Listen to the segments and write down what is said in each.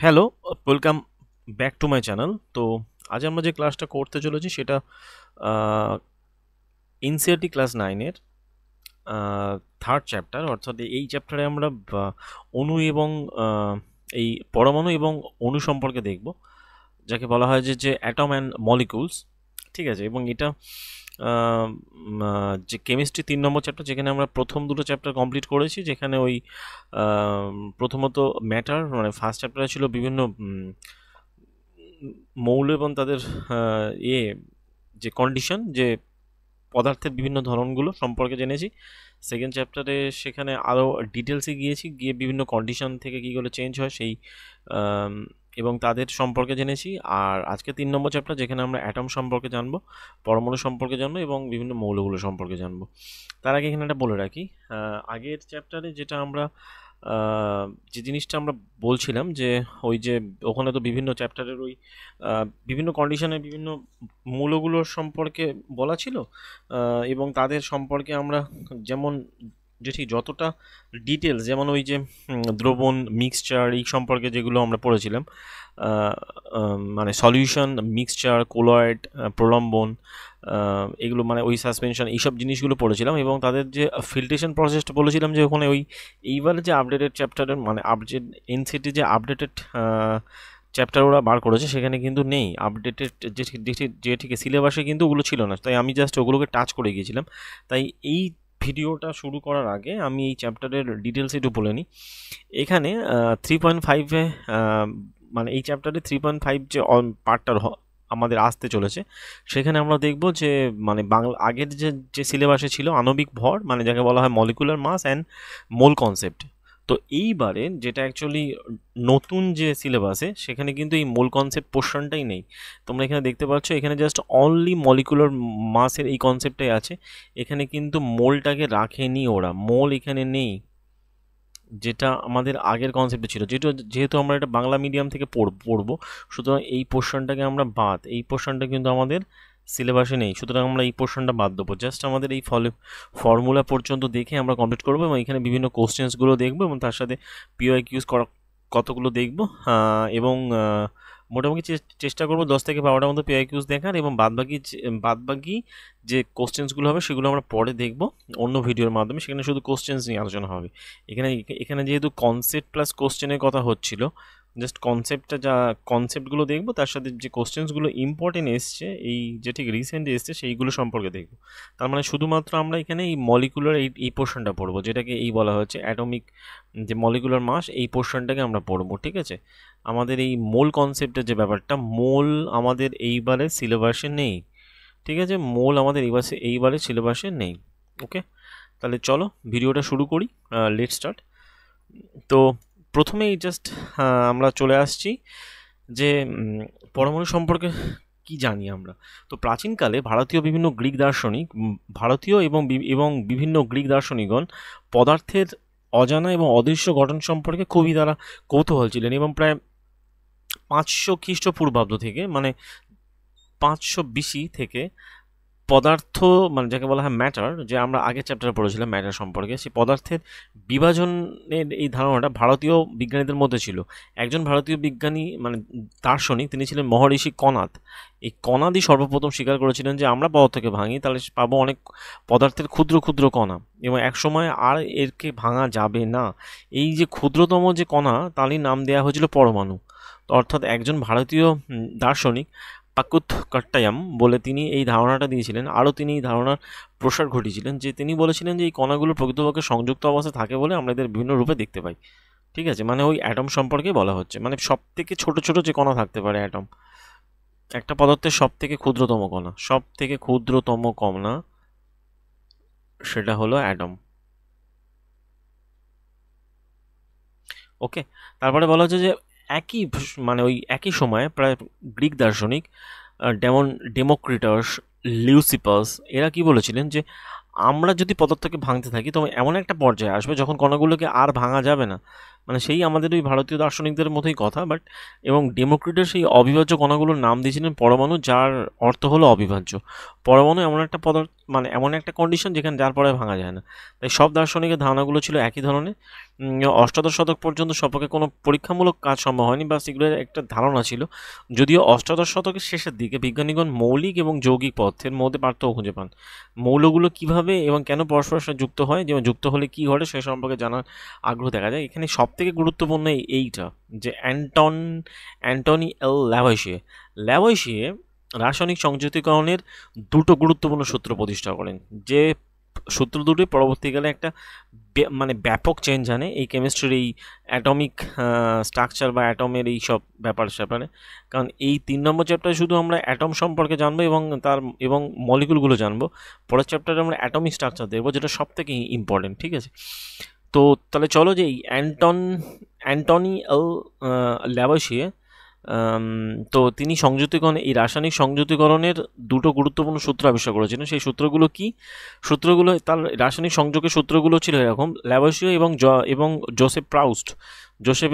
Hello, welcome back to my channel. তো আজ আমরা যে ক্লাসটা করতে চলেছি সেটা এনসিইআরটি ক্লাস 9-এর থার্ড চ্যাপ্টার, অর্থাৎ এই চ্যাপ্টারে আমরা অণু এবং এই পরমাণু এবং অণু সম্পর্কে দেখব, যাকে বলা হয় যে অ্যাটম অ্যান্ড মলিকুলস। ঠিক আছে, এবং এটা যে কেমিস্ট্রি 3 নম্বর চ্যাপ্টার, যেখানে আমরা প্রথম দুটো চ্যাপ্টার কমপ্লিট করেছি, যেখানে ওই প্রথমত ম্যাটার, মানে ফার্স্ট চ্যাপ্টারে ছিল বিভিন্ন মৌল এবং তাদের ইয়ে যে কন্ডিশন, যে পদার্থের বিভিন্ন ধরনগুলো সম্পর্কে জেনেছি। সেকেন্ড চ্যাপ্টারে সেখানে আরও ডিটেলসে গিয়ে বিভিন্ন কন্ডিশন থেকে কীগুলো চেঞ্জ হয় সেই আম, এবং তাদের সম্পর্কে জেনেছি। আর আজকে 3 নম্বর চ্যাপ্টার, যেখানে আমরা অ্যাটম সম্পর্কে জানবো, পরমাণু সম্পর্কে জানবো এবং বিভিন্ন মৌলগুলো সম্পর্কে জানবো। তার আগে এখানে একটা বলে রাখি, আগের চ্যাপ্টারে যেটা আমরা যে জিনিসটা আমরা বলছিলাম, যে ওই যে ওখানে তো বিভিন্ন চ্যাপ্টারের ওই বিভিন্ন কন্ডিশনের বিভিন্ন মৌলগুলোর সম্পর্কে বলা ছিল, এবং তাদের সম্পর্কে আমরা যেমন যেটি যতটা ডিটেলস, যেমন ওই যে দ্রবণ, মিক্সচার, এই সম্পর্কে যেগুলো আমরা পড়েছিলাম, মানে সলিউশন, মিক্সচার, কোলয়েড, প্রলম্বন, এগুলো মানে ওই সাসপেনশন, এইসব জিনিসগুলো পড়েছিলাম, এবং তাদের যে ফিল্ট্রেশন প্রসেসটা বলেছিলাম, যে ওখানে ওই এইবারে যে আপডেটেড চ্যাপ্টারের মানে আপডেট এনসিটি যে আপডেটেড চ্যাপ্টার ওরা বার করেছে, সেখানে কিন্তু নেই আপডেটেড যে ঠিক সিলেবাসে কিন্তু ওগুলো ছিল না, তাই আমি জাস্ট ওগুলোকে টাচ করে গিয়েছিলাম। তাই এই ভিডিওটা শুরু করার আগে আমি এই চ্যাপ্টারের ডিটেলস একটু বলে নিই। এখানে 3.5-এ মানে এই চ্যাপ্টারে 3.5 যে পার্টটার আমাদের আসতে চলেছে, সেখানে আমরা দেখব যে মানে বাংলা আগের যে সিলেবাসে ছিল আণবিক ভর, মানে যাকে বলা হয় molecular mass and mole concept. তো এইবারে যেটা অ্যাকচুয়ালি নতুন যে সিলেবাসে, সেখানে কিন্তু এই মোল কনসেপ্ট পোর্শনটাই নেই। তোমরা এখানে দেখতে পাচ্ছ, এখানে জাস্ট অনলি মলিকুলার মাসের এই কনসেপ্টটাই আছে। এখানে কিন্তু মোলটাকে রাখেনি ওরা, মোল এখানে নেই, যেটা আমাদের আগের কনসেপ্টে ছিল। যেহেতু আমরা এটা বাংলা মিডিয়াম থেকে পড়বো, সুতরাং এই পোর্শনটাকে আমরা বাদ, এই পোর্শনটা কিন্তু আমাদের সিলেবাসে নেই, সুতরাং আমরা এই পোর্শনটা বাদ দেবো। জাস্ট আমাদের এই ফর্মুলা পর্যন্ত দেখে আমরা কমপ্লিট করবো, এবং এখানে বিভিন্ন কোশ্চেন্সগুলো দেখবো, এবং তার সাথে পিওআইকিউজ কতগুলো দেখবো, এবং মোটামুটি চেষ্টা করবো 10 থেকে 12টার মতো পিওআইকিউজ দেখার, এবং বাদবাকি যে কোশ্চেন্সগুলো হবে সেগুলো আমরা পরে দেখবো অন্য ভিডিওর মাধ্যমে। সেখানে শুধু কোশ্চেন্স নিয়ে আলোচনা হবে। এখানে এখানে যেহেতু কনসেপ্ট প্লাস কোশ্চেনের কথা হচ্ছিল, জাস্ট কনসেপ্টগুলো দেখবো, তার সাথে যে কোশ্চেন্সগুলো ইম্পর্টেন্ট এসছে, এই যে ঠিক রিসেন্ট এসছে সেইগুলো সম্পর্কে দেখবো। তার মানে শুধুমাত্র আমরা এখানে এই মলিকুলার এই পোর্শনটা পড়বো, যেটাকে এই বলা হচ্ছে অ্যাটমিক যে মলিকুলার মাস, এই পোর্শনটাকে আমরা পড়বো। ঠিক আছে, আমাদের এই মোল কনসেপ্টের যে ব্যাপারটা, মোল আমাদের এইবারে সিলেবাসে নেই। ঠিক আছে, মোল আমাদের এইবারে সিলেবাসে নেই। ওকে, তাহলে চলো ভিডিওটা শুরু করি। Let start. তো প্রথমেই জাস্ট আমরা চলে আসছি যে পরমাণু সম্পর্কে কি জানি আমরা। তো প্রাচীনকালে ভারতীয় এবং বিভিন্ন গ্রিক দার্শনিকগণ পদার্থের অজানা এবং অদৃশ্য গঠন সম্পর্কে খুবই তারা কৌতূহল ছিলেন, এবং প্রায় 500 খ্রিস্টপূর্বাব্দ থেকে, মানে 500 বিসি থেকে পদার্থ, মানে যাকে বলা হয় ম্যাটার, যে আমরা আগের চ্যাপ্টারে পড়েছিলাম ম্যাটার সম্পর্কে, সেই পদার্থের বিভাজনের এই ধারণাটা ভারতীয় বিজ্ঞানীদের মধ্যে ছিল। একজন ভারতীয় বিজ্ঞানী, মানে দার্শনিক, তিনি ছিলেন মহর্ষি কনাদ। এই কনাদই সর্বপ্রথম স্বীকার করেছিলেন যে আমরা পদার্থকে ভাঙি, তাহলে পাবো অনেক পদার্থের ক্ষুদ্র ক্ষুদ্র কণা, এবং একসময় আর এরকে ভাঙা যাবে না। এই যে ক্ষুদ্রতম যে কণা, তারই নাম দেওয়া হয়েছিল পরমাণু। অর্থাৎ একজন ভারতীয় দার্শনিক পাকুত কট্টায়াম বলে তিনি এই ধারণাটা দিয়েছিলেন। আরও তিনি এই ধারণার প্রসার ঘটিয়েছিলেন, যে তিনি বলেছিলেন যে এই কণাগুলো প্রকৃতপক্ষে সংযুক্ত অবস্থায় থাকে বলে আমরা এদের বিভিন্ন রূপে দেখতে পাই। ঠিক আছে, মানে ওই অ্যাটম সম্পর্কে বলা হচ্ছে, মানে সব থেকে ছোট ছোট যে কণা থাকতে পারে অ্যাটম, একটা পদার্থের সব থেকে ক্ষুদ্রতম কণা, সেটা হলো অ্যাটম। ওকে, তারপরে বলা হচ্ছে যে মানে ওই একই সময়ে প্রায় গ্রিক দার্শনিক যেমন ডেমোক্রিটাস, লিউসিপাস, এরা কি বলেছিলেন যে আমরা যদি পদার্থকে ভাঙতে থাকি, তবে এমন একটা পর্যায়ে আসবে যখন কণাগুলোকে আর ভাঙা যাবে না, মানে সেই আমাদের ওই ভারতীয় দার্শনিকদের মতোই কথা, বাট এবং ডেমোক্রিটের সেই অবিভাজ্য কণাগুলোর নাম দিয়েছিলেন পরমাণু, যার অর্থ হলো অবিভাজ্য। পরমাণু এমন একটা পদার্থ, মানে এমন একটা কন্ডিশন যেখানে যার পরে ভাঙা যায় না। তাই সব দার্শনিকের ধারণাগুলো ছিল একই ধরনের। অষ্টাদশ শতক পর্যন্ত সম্পর্কে কোনো পরীক্ষামূলক কাজ সম্ভব হয়নি, বা সেগুলোর একটা ধারণা ছিল। যদিও অষ্টাদশ শতকের শেষের দিকে বিজ্ঞানীগণ মৌলিক এবং যৌগিক পদার্থের মধ্যে পার্থক্য খুঁজে পান। মৌলগুলো কিভাবে এবং কেন পরস্পরের সাথে যুক্ত হয়, যেমন যুক্ত হলে কী ঘটে সে সম্পর্কে জানার আগ্রহ দেখা যায়। এখানে সবথেকে গুরুত্বপূর্ণ এইটা, যে অ্যান্টনি এল ল্যাভয়েশিয়ে রাসায়নিক সংযুতিকরণের দুটো গুরুত্বপূর্ণ সূত্র প্রতিষ্ঠা করেন, যে সূত্র দুটি পরবর্তীকালে একটা মানে ব্যাপক চেঞ্জ আনে এই কেমিস্ট্রির এই অ্যাটমিক স্ট্রাকচার বা অ্যাটমের এই সব ব্যাপারে। কারণ এই 3 নম্বর চ্যাপ্টারে শুধু আমরা অ্যাটম সম্পর্কে জানবো এবং মলিকুলগুলো জানবো। পরের চ্যাপ্টারে আমরা অ্যাটমিক স্ট্রাকচার দেখবো, যেটা সব থেকে ইম্পর্টেন্ট, ঠিক আছে? তো তাহলে চলো যে এই অ্যান্টনি এল ল্যাভয়েশিয়ে, তো তিনি এই রাসায়নিক সংযুতিকরণের দুটো গুরুত্বপূর্ণ সূত্র আবিষ্কার করেছিলেন। সেই সূত্রগুলো কি? সূত্রগুলো, তার রাসায়নিক সংযোগের সূত্রগুলো ছিল এরকম: ল্যাভয়েশিয়ে এবং জোসেফ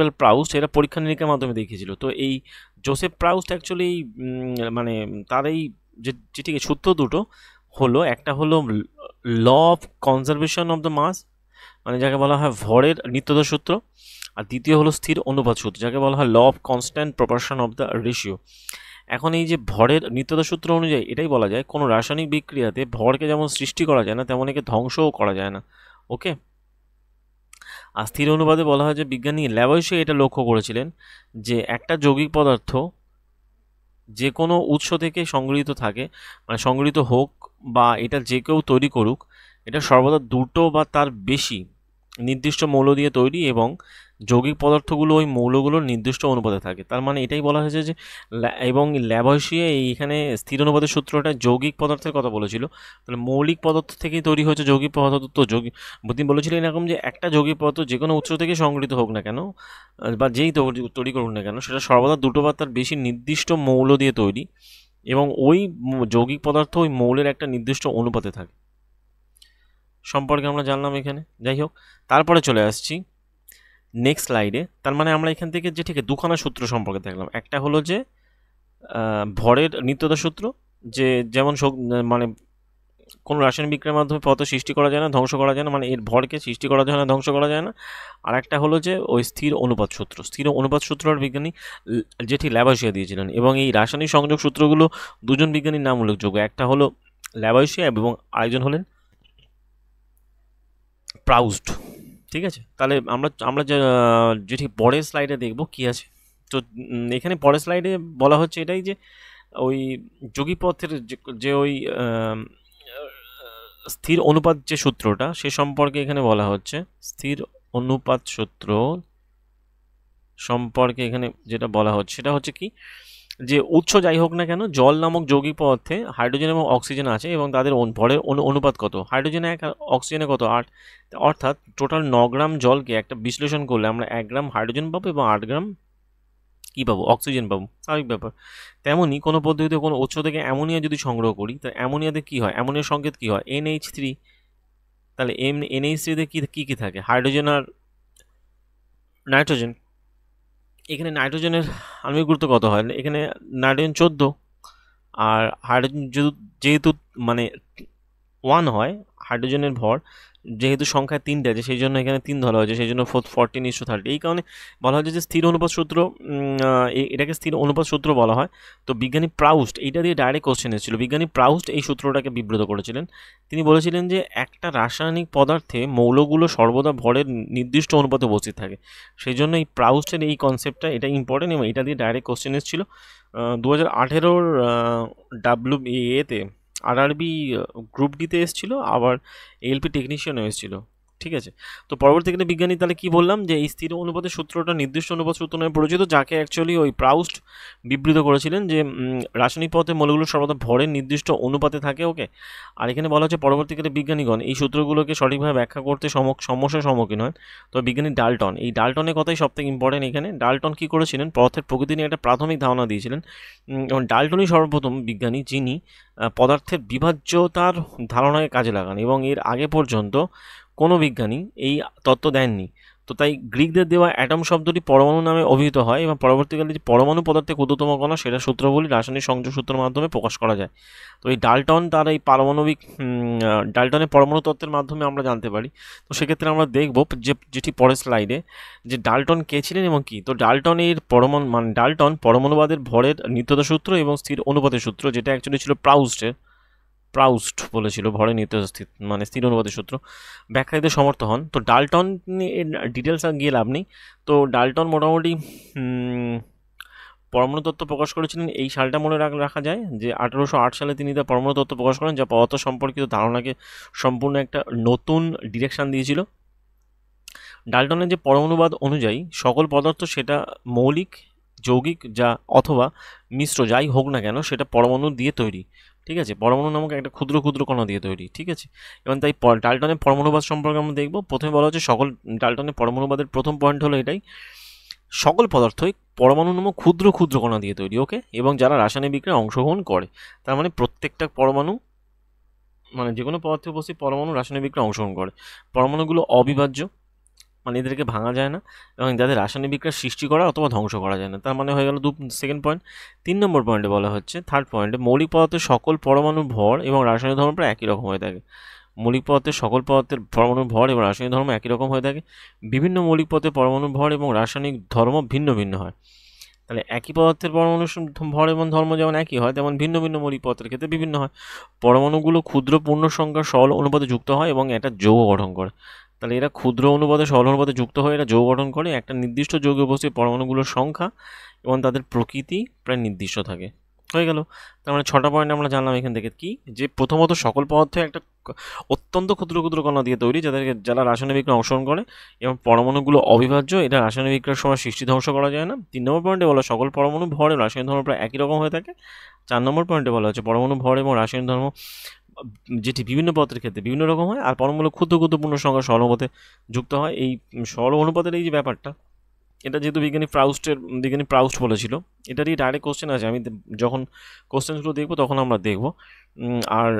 এল প্রাউস্ট এরা পরীক্ষা নিরীক্ষার মাধ্যমে দেখিয়েছিল। তো এই জোসেফ প্রাউস্ট অ্যাকচুয়ালি মানে তার এই যে ঠিক সূত্র দুটো হলো, একটা হলো law of conservation of the mass, মানে যাকে বলা হয় ভরের নিত্যতা সূত্র, আর দ্বিতীয় হলো স্থির অনুপাত সূত্র, যাকে বলা হয় law of constant proportion of the ratio. এখন এই যে ভরের নিত্যতা সূত্র অনুযায়ী এটাই বলা যায় কোনো রাসায়নিক বিক্রিয়াতে ভরকে যেমন সৃষ্টি করা যায় না, তেমন একে ধ্বংসও করা যায় না। ওকে। আর স্থির অনুপাতে বলা হয় যে বিজ্ঞানী ল্যাভয়েশিয়ে এটা লক্ষ্য করেছিলেন যে একটা যৌগিক পদার্থ যে কোনো উৎস থেকে সংগৃহীত থাকে, মানে সংগৃহীত হোক বা এটা যে কেউ তৈরি করুক, এটা সর্বদা দুটো বা তার বেশি নির্দিষ্ট মৌল দিয়ে তৈরি, এবং যৌগিক পদার্থগুলো ওই মৌলগুলোর নির্দিষ্ট অনুপাতে থাকে। তার মানে এটাই বলা হয়েছে যে এবং ল্যাভয়েশিয়ে এইখানে স্থির অনুপাতের সূত্রটা যৌগিক পদার্থের কথা বলেছিল। তাহলে মৌলিক পদার্থ থেকেই তৈরি হয়েছে যৌগিক পদার্থ। তো তিনি বলেছিলেন এরকম যে একটা যৌগিক পদার্থ যে কোনো উৎস থেকে সংগৃহীত হোক না কেন, বা যেই তৈরি করুক না কেন, সেটা সর্বদা দুটো বা তার বেশি নির্দিষ্ট মৌল দিয়ে তৈরি, এবং ওই যৌগিক পদার্থ ওই মৌলের একটা নির্দিষ্ট অনুপাতে থাকে সম্পর্কে আমরা জানলাম এখানে। যাই হোক, তারপরে চলে আসছি নেক্সট স্লাইডে। তার মানে আমরা এখান থেকে যে ঠিক দুখানা সূত্র সম্পর্কে দেখলাম। একটা হলো যে ভরের নিত্যতা সূত্র, যে যেমন মানে কোনো রাসায়নিক বিক্রিয়ার মাধ্যমে পদার্থ সৃষ্টি করা যায় না, ধ্বংস করা যায় না, মানে এর ভরকে সৃষ্টি করা যায় না, ধ্বংস করা যায় না। আর একটা হলো যে ওই স্থির অনুপাত সূত্র আর বিজ্ঞানী যেটি ল্যাভয়েশিয়ে দিয়েছিলেন। এবং এই রাসায়নিক সংযোগ সূত্রগুলো দুজন বিজ্ঞানীর নাম উল্লেখযোগ্য, একটা হলো ল্যাভয়েশিয়ে এবং আরেকজন হলেন প্রাউস্ট। ঠিক আছে, তাহলে আমরা যেটি পরের স্লাইডে দেখব কি আছে। তো এখানে পরের স্লাইডে বলা হচ্ছে এটাই যে ওই যৌগিক পদার্থের যে ওই স্থির অনুপাত যে সূত্রটা, সে সম্পর্কে এখানে বলা হচ্ছে। স্থির অনুপাত সূত্র সম্পর্কে এখানে যেটা বলা হচ্ছে সেটা হচ্ছে কি, যে উৎস যাই হোক না কেন, জল নামক যৌগিক পদার্থে হাইড্রোজেন এবং অক্সিজেন আছে, এবং তাদের ভরের অনুপাত কত? হাইড্রোজেনে 1 আর অক্সিজেনে কত? 8। অর্থাৎ টোটাল 9 গ্রাম জলকে একটা বিশ্লেষণ করলে আমরা 1 গ্রাম হাইড্রোজেন পাবো এবং 8 গ্রাম কী পাবো? অক্সিজেন পাবো। স্বাভাবিক ব্যাপার। তেমনই কোনো পদ্ধতিতে কোনো উৎস থেকে অ্যামোনিয়া যদি সংগ্রহ করি, তো অ্যামোনিয়াতে কী হয়? অ্যামোনিয়ার সংকেত কী হয়? NH3। তাহলে NH3তে কী থাকে? হাইড্রোজেন আর নাইট্রোজেন। এখানে নাইট্রোজেনের আণবিক গুরুত্ব কত হয়? এখানে নাইট্রোজেন 14, আর হাইড্রোজেন যেহেতু মানে 1 হয়, হাইড্রোজেনের ভর যেহেতু সংখ্যায় 3টে আছে, সেই জন্য এখানে 3 ধরা হয়েছে, সেই জন্য 14:30। এই কারণে বলা হয় যে স্থির অনুপাত সূত্র, এটাকে স্থির অনুপাত সূত্র বলা হয়। তো বিজ্ঞানী প্রাউস্ট এইটা দিয়ে ডাইরেক্ট কোশ্চেন এসেছিল। বিজ্ঞানী প্রাউস্ট এই সূত্রটাকে বিবৃত করেছিলেন। তিনি বলেছিলেন যে একটা রাসায়নিক পদার্থে মৌলগুলো সর্বদা ভরের নির্দিষ্ট অনুপাতে উপস্থিত থাকে। সেই জন্য এই প্রাউস্টের এই কনসেপ্টটা, এটা ইম্পর্টেন্ট, এবং এটা দিয়ে ডাইরেক্ট কোশ্চেন এসেছিল 2018 WBA-তে, RRB গ্রুপ ডিতে এসেছিলো, আবার ALP টেকনিশিয়ানও এসেছিলো। ঠিক আছে, তো পরবর্তীকালে বিজ্ঞানী তাহলে কি বললাম, যে এই স্থির অনুপাতের সূত্রটা নির্দিষ্ট অনুপাত সূত্র নামে পরিচিত, যাকে অ্যাকচুয়ালি ওই প্রাউস্ট বিবৃত করেছিলেন, যে রাসায়নিক পদার্থের মৌলগুলো সর্বদা ভরের নির্দিষ্ট অনুপাতে থাকে। ওকে। আর এখানে বলা হচ্ছে পরবর্তীকালে বিজ্ঞানীগণ এই সূত্রগুলোকে সঠিকভাবে ব্যাখ্যা করতে সমস্যার সম্মুখীন হয়। তো বিজ্ঞানী ডাল্টন, এই ডাল্টনের কথাই সবথেকে ইম্পর্টেন্ট এখানে। ডাল্টন কী করেছিলেন? পদার্থের প্রকৃতি নিয়ে একটা প্রাথমিক ধারণা দিয়েছিলেন, এবং ডাল্টনই সর্বপ্রথম বিজ্ঞানী যিনি পদার্থের বিভাজ্যতার ধারণাকে কাজে লাগান, এবং এর আগে পর্যন্ত কোনো বিজ্ঞানী এই তত্ত্ব দেননি। তো তাই গ্রিকদের দেওয়া অ্যাটম শব্দটি পরমাণু নামে অভিহিত হয় এবং পরবর্তীকালে যে পরমাণু পদার্থের ক্ষুদ্রতম কণা সেটা সূত্রগুলি রাসায়নিক সংযোগ সূত্রের মাধ্যমে প্রকাশ করা যায়। তো এই ডাল্টন তার এই পারমাণবিক ডাল্টনের পরমাণু তত্ত্বের মাধ্যমে আমরা জানতে পারি। তো সেক্ষেত্রে আমরা দেখব যেটি পরের স্লাইডে, যে ডাল্টন কে ছিলেন এবং কি। তো ডাল্টনের ডাল্টন পরমাণুবাদের ভরের নিত্যতা সূত্র এবং স্থির অনুপাতের সূত্র, যেটা অ্যাকচুয়ালি ছিল প্রাউস্ট বলেছিল ভরের নিত্যতা স্থির অনুপাতের সূত্র, ব্যাখ্যা দিতে সমর্থ হন। তো ডাল্টন ডিটেলস গিয়ে লাভ নেই। তো ডাল্টন মোটামুটি পরমাণু তত্ত্ব প্রকাশ করেছিলেন, এই সালটা মনে রাখা যায় যে 1808 সালে তিনি তার পরমাণু তত্ত্ব প্রকাশ করেন, যা পদার্থ সম্পর্কিত ধারণাকে সম্পূর্ণ একটা নতুন ডিরেকশন দিয়েছিল। ডাল্টনের যে পরমাণুবাদ অনুযায়ী সকল পদার্থ, সেটা মৌলিক, যৌগিক যা অথবা মিশ্র যাই হোক না কেন, সেটা পরমাণু দিয়ে তৈরি, ঠিক আছে, পরমাণু নামক একটা ক্ষুদ্র ক্ষুদ্র কণা দিয়ে তৈরি, ঠিক আছে। এবং তাই ডাল্টনের পরমাণুবাদ সম্পর্কে আমরা দেখব। প্রথমে বলা হচ্ছে ডাল্টনের পরমাণুবাদের প্রথম পয়েন্ট হলো এটাই, সকল পদার্থই পরমাণু নামক ক্ষুদ্র ক্ষুদ্র কণা দিয়ে তৈরি, ওকে, এবং যারা রাসায়নিক বিক্রিয়ায় অংশগ্রহণ করে। তার মানে প্রত্যেকটা পরমাণু, যে কোনো পদার্থে উপস্থিত পরমাণু রাসায়নিক বিক্রিয়ায় অংশগ্রহণ করে। পরমাণুগুলো অবিভাজ্য, এদেরকে ভাঙা যায় না, এবং যাদের রাসায়নিক বিক্রিয়া সৃষ্টি করা অথবা ধ্বংস করা যায় না। তার মানে হয়ে গেল সেকেন্ড পয়েন্ট। 3 নম্বর পয়েন্টে বলা হচ্ছে, থার্ড পয়েন্টে, মৌলিক পদার্থের সকল পরমাণুর ভর এবং রাসায়নিক ধর্ম প্রায় একই রকম হয়ে থাকে। মৌলিক পদার্থের সকল পদার্থের পরমাণুর ভর এবং রাসায়নিক ধর্ম একই রকম হয়ে থাকে। বিভিন্ন মৌলিক পদার্থের পরমাণুর ভর এবং রাসায়নিক ধর্ম ভিন্ন ভিন্ন হয়। তাহলে একই পদার্থের পরমাণুর ভর এবং ধর্ম যেমন একই হয়, তেমন ভিন্ন ভিন্ন মৌলিক পদার্থের ক্ষেত্রে বিভিন্ন হয়। পরমাণুগুলো ক্ষুদ্র পূর্ণ সংখ্যার সরল অনুপাতে যুক্ত হয় এবং একটা যৌগ গঠন করে। তাহলে এরা ক্ষুদ্র অনুপাতে সরল অনুপাতে যুক্ত হয়ে এরা যৌগ গঠন করে। একটা নির্দিষ্ট যৌগে উপস্থিত পরমাণুগুলোর সংখ্যা এবং তাদের প্রকৃতি প্রায় নির্দিষ্ট থাকে। হয়ে গেল। তার মানে 6টা পয়েন্ট আমরা জানলাম এখান থেকে, কি যে প্রথমত সকল পদার্থ একটা অত্যন্ত ক্ষুদ্র ক্ষুদ্র কণা দিয়ে তৈরি, যারা রাসায়নিক বিক্রিয়ায় অংশগ্রহণ করে, এবং পরমাণুগুলো অবিভাজ্য, এটা রাসায়নিক বিক্রিয়ার সময় সৃষ্টি ধ্বংস করা যায় না। 3 নম্বর পয়েন্টে বলা সকল পরমাণু ভর এবং রাসায়নিক ধর্ম প্রায় একই রকম হয়ে থাকে। 4 নম্বর পয়েন্টে বলা হচ্ছে পরমাণু ভর এবং রাসায়নিক ধর্ম যেটি বিভিন্ন পদার্থের ক্ষেত্রে বিভিন্ন রকম হয়, আর পরমাণু ক্ষুদ্র ক্ষুদ্র পূর্ণ সংখ্যা সরল অনুপাতে যুক্ত হয়। এই সরল অনুপাতের এই যে ব্যাপারটা, এটা যেহেতু বিজ্ঞানী প্রাউস্ট বলেছিল, এটারই ডাইরেক্ট কোশ্চেন আছে। আমি যখন কোশ্চেনগুলো দেখবো তখন আমরা দেখব। আর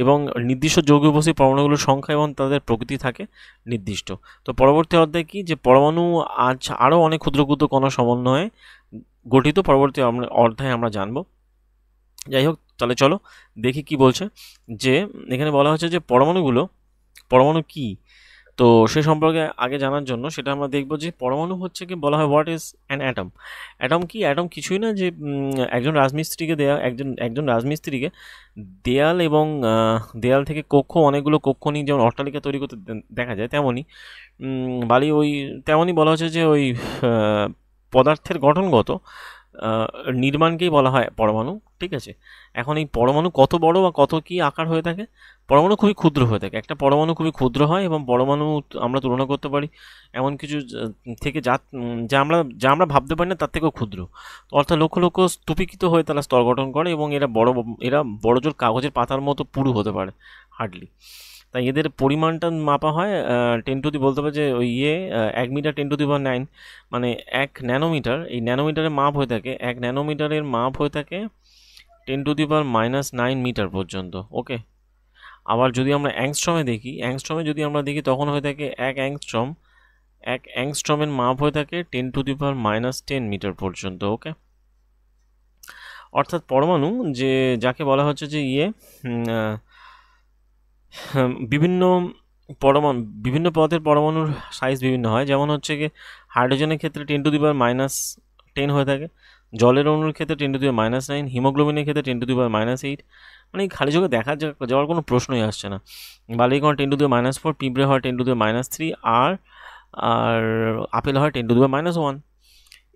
এবং নির্দিষ্ট যৌগে উপস্থিত পরমাণুগুলোর সংখ্যা এবং তাদের প্রকৃতি থাকে নির্দিষ্ট। তো পরবর্তী অধ্যায় কি, যে পরমাণু আরও অনেক ক্ষুদ্র ক্ষুদ্র কণা সমন্বয়ে গঠিত, পরবর্তী অধ্যায়ে আমরা জানবো। যাই হোক, তাহলে চলো দেখি কি বলছে। যে এখানে বলা হচ্ছে যে পরমাণু কি, তো সে সম্পর্কে আগে জানার জন্য সেটা আমরা দেখব যে পরমাণু হচ্ছে কি বলা হয়, what is an atom. Atom কি? অ্যাটম কিছুই না, যে একজন রাজমিস্ত্রিকে দেয়াল এবং দেয়াল থেকে অনেকগুলো কক্ষ নিয়ে যেমন অট্টালিকা তৈরি করতে দেখা যায়, তেমনই বলা হচ্ছে যে ওই পদার্থের গঠনগত নির্মাণকেই বলা হয় পরমাণু, ঠিক আছে। এখন এই পরমাণু কত বড় বা কত কি আকার হয়ে থাকে? পরমাণু খুবই ক্ষুদ্র হয়ে থাকে, একটা পরমাণু খুবই ক্ষুদ্র হয়, এবং পরমাণু আমরা তুলনা করতে পারি এমন কিছু থেকে যা আমরা ভাবতে পারি না তার থেকেও ক্ষুদ্র। অর্থাৎ লক্ষ লক্ষ স্তূপীকৃত হয়ে তারা স্তর গঠন করে, এবং এরা বড় জোর কাগজের পাতার মতো পুরু হতে পারে হার্ডলি। তাই এদের পরিমাণটা মাপা হয় 10 বলতে হবে যে 1 মিটার 10⁹, মানে 1 ন্যানোমিটার। এই ন্যানোমিটারের মাপ হয়ে থাকে, 1 ন্যানোমিটারের মাপ হয়ে থাকে 10⁻⁹ মিটার পর্যন্ত, ওকে। আবার যদি আমরা অ্যাংস্ট্রমে যদি আমরা দেখি তখন হয়ে থাকে 1 অ্যাংস্ট্রমের মাপ হয়ে থাকে 10⁻⁻10 মিটার পর্যন্ত, ওকে। অর্থাৎ পরমাণু যাকে বলা হচ্ছে যে বিভিন্ন পদার্থের পরমাণুর সাইজ বিভিন্ন হয়। যেমন হচ্ছে কি হাইড্রোজেনের ক্ষেত্রে 10⁻10 হয়ে থাকে, জলের অণুর ক্ষেত্রে 10⁻9, হিমোগ্লোবিনের ক্ষেত্রে 10⁻8। মানে খালি চোখে যাওয়ার কোনো প্রশ্নই আসছে না। বালির কণা 10⁻4, পিঁপড়ে হয় 10⁻3, আর আপেল হয় 10⁻1।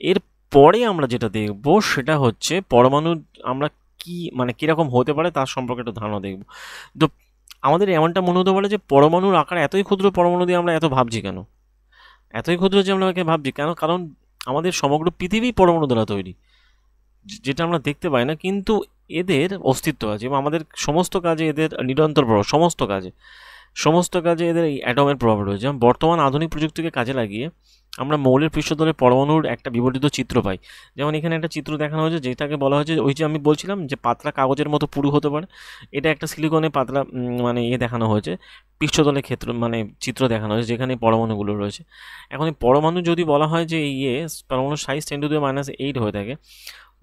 এরপরে আমরা যেটা দেখব সেটা হচ্ছে পরমাণু আমরা কীরকম হতে পারে তার সম্পর্কে একটা ধারণা দেখব। তো আমাদের এমনটা মনে হতে পারে যে পরমাণুর আকার এতই ক্ষুদ্র, পরমাণু দিয়ে আমরা এত ভাবছি কেন, এতই ক্ষুদ্র যে আমরা ভাবছি কেন? কারণ আমাদের সমগ্র পৃথিবী পরমাণু দ্বারা তৈরি, যেটা আমরা দেখতে পাই না, কিন্তু এদের অস্তিত্ব আছে, এবং আমাদের সমস্ত কাজে এদের নিরন্তর প্রভাব, সমস্ত কাজে সমস্ত কাজে এদের এই অ্যাটমের প্রভাব রয়েছে। বর্তমান আধুনিক প্রযুক্তিকে কাজে লাগিয়ে আমরা মৌলের পৃষ্ঠতলে পরমাণুর একটা বিবর্ধিত চিত্র পাই। যেমন এখানে একটা চিত্র দেখানো হয়েছে, যেটাকে বলা হয়েছে, ওই যে আমি বলছিলাম যে পাতলা কাগজের মতো পুরু হতে পারে, এটা একটা সিলিকনে পাতলা মানে দেখানো হয়েছে, পৃষ্ঠতলে ক্ষেত্র মানে চিত্র দেখানো হয়েছে যেখানে পরমাণুগুলো রয়েছে। এখন এই পরমাণু যদি বলা হয় যে পরমাণুর সাইজ 10⁻⁸ হয়ে থাকে,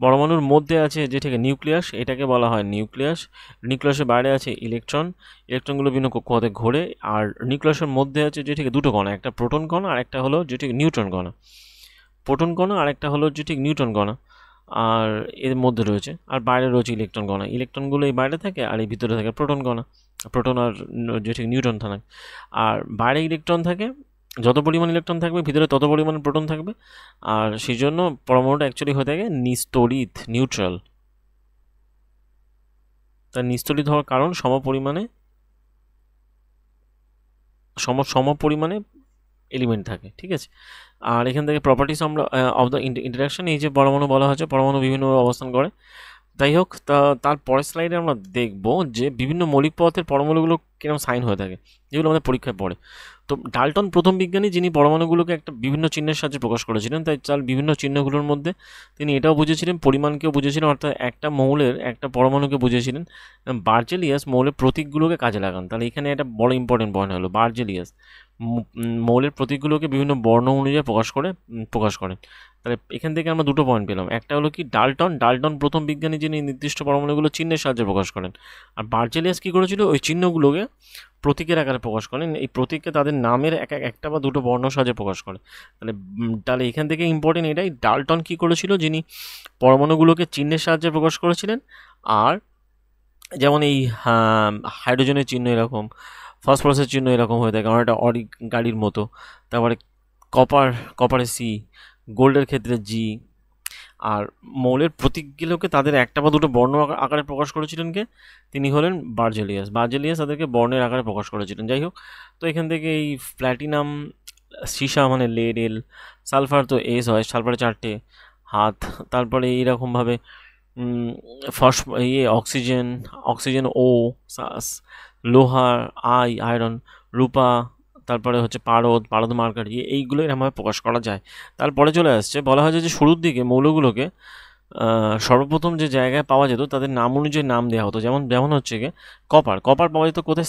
পরমাণুর মধ্যে আছে যেটাকে নিউক্লিয়াস, এটাকে বলা হয় নিউক্লিয়াস। নিউক্লিয়াসের বাইরে আছে ইলেকট্রন, ইলেকট্রনগুলো বিভিন্ন কক্ষপথে ঘোরে। আর নিউক্লিয়াসের মধ্যে আছে যেটাকে দুটো কণা, একটা প্রোটন কণা আর একটা হলো যেটাকে নিউট্রন কণা। প্রোটন কণা আর একটা হলো যেটাকে নিউট্রন কণা, আর এর মধ্যে রয়েছে। আর বাইরে রয়েছে ইলেকট্রন কণা, ইলেকট্রনগুলো এই বাইরে থাকে আর এই ভিতরে থাকে প্রোটন কণা, প্রোটন আর যেটাকে নিউট্রন থাকে। আর বাইরে ইলেকট্রন থাকে, যত পরিমাণ ইলেকট্রন থাকবে ভিতরে তত পরিমাণ প্রোটন থাকবে। আর সেই জন্য পরমাণুটা অ্যাকচুয়ালি হয়ে থাকে নিস্তড়িত, নিউট্রাল। তার নিস্তড়িত হওয়ার কারণ সম পরিমাণে এলিমেন্ট থাকে, ঠিক আছে। আর এখান থেকে প্রপার্টিস আমরা অফ দ্য ইন্টারাকশন, এই যে পরমাণু বলা হচ্ছে, পরমাণু বিভিন্নভাবে অবস্থান করে। যাই হোক, তার পরের স্লাইডে আমরা দেখব যে বিভিন্ন মৌলিক পদার্থের পরমাণুগুলো কিরকম সাইন হয়ে থাকে, যেগুলো আমাদের পরীক্ষায় পড়ে। তো ডাল্টন প্রথম বিজ্ঞানী যিনি পরমাণুগুলোকে একটা বিভিন্ন চিহ্নের সাহায্যে প্রকাশ করেছিলেন। তাই তার বিভিন্ন চিহ্নগুলোর মধ্যে তিনি এটাও বুঝেছিলেন, পরিমাণকেও বুঝেছিলেন, অর্থাৎ একটা মৌলের একটা পরমাণুকে বুঝেছিলেন। বার্জেলিয়াস মৌলের প্রতীকগুলোকে কাজে লাগান। তাহলে এখানে একটা বড় ইম্পর্টেন্ট পয়েন্ট হলো, বার্জেলিয়াস মৌলের প্রতীকগুলোকে বিভিন্ন বর্ণ অনুযায়ী প্রকাশ করেন। তাহলে এখান থেকে আমরা দুটো পয়েন্ট পেলাম। একটা হলো কি, ডাল্টন প্রথম বিজ্ঞানী যিনি নির্দিষ্ট পরমাণুগুলো চিহ্নের সাহায্যে প্রকাশ করেন। আর বার্জেলিয়াস কী করেছিল, ওই চিহ্নগুলোকে প্রতীকের আকারে প্রকাশ করেন। এই প্রতীককে তাদের নামের একটা বা দুটো বর্ণ সাহায্যে প্রকাশ করে। তাহলে এখান থেকে ইম্পর্টেন্ট এটাই, ডাল্টন কী করেছিল, যিনি পরমাণুগুলোকে চিহ্নের সাহায্যে প্রকাশ করেছিলেন। আর যেমন এই হাইড্রোজেনের চিহ্ন এরকম, ফসফরাসের চিহ্ন এরকম হয়ে থাকে, অনেকটা অরি গাড়ির মতো। তারপরে কপারে সি, গোল্ডের ক্ষেত্রে জি। আর মৌলের প্রতীকগুলোকে তাদের একটা বা দুটো বর্ণ আকারে প্রকাশ করেছিলেন কে, তিনি হলেন বার্জেলিয়াস তাদেরকে বর্ণের আকারে প্রকাশ করেছিলেন। যাই হোক, তো এখান থেকে এই প্ল্যাটিনাম, সীসা মানে লেড এল, সালফার তো এস হয়, সালফারে 4টে হাত। তারপরে এইরকমভাবে অক্সিজেন ও, লোহার আয়রন, রূপা, তারপরে হচ্ছে পারদ মার্কারি, এইগুলো এরকমভাবে প্রকাশ করা যায়। তারপরে চলে আসছে, বলা হয় যে শুরুর দিকে মৌলগুলোকে সর্বপ্রথম যে জায়গায় পাওয়া যেত তাদের নাম অনুযায়ী নাম দেওয়া হতো। যেমন হচ্ছে গিয়ে কপার পাওয়া যেত কোথায়,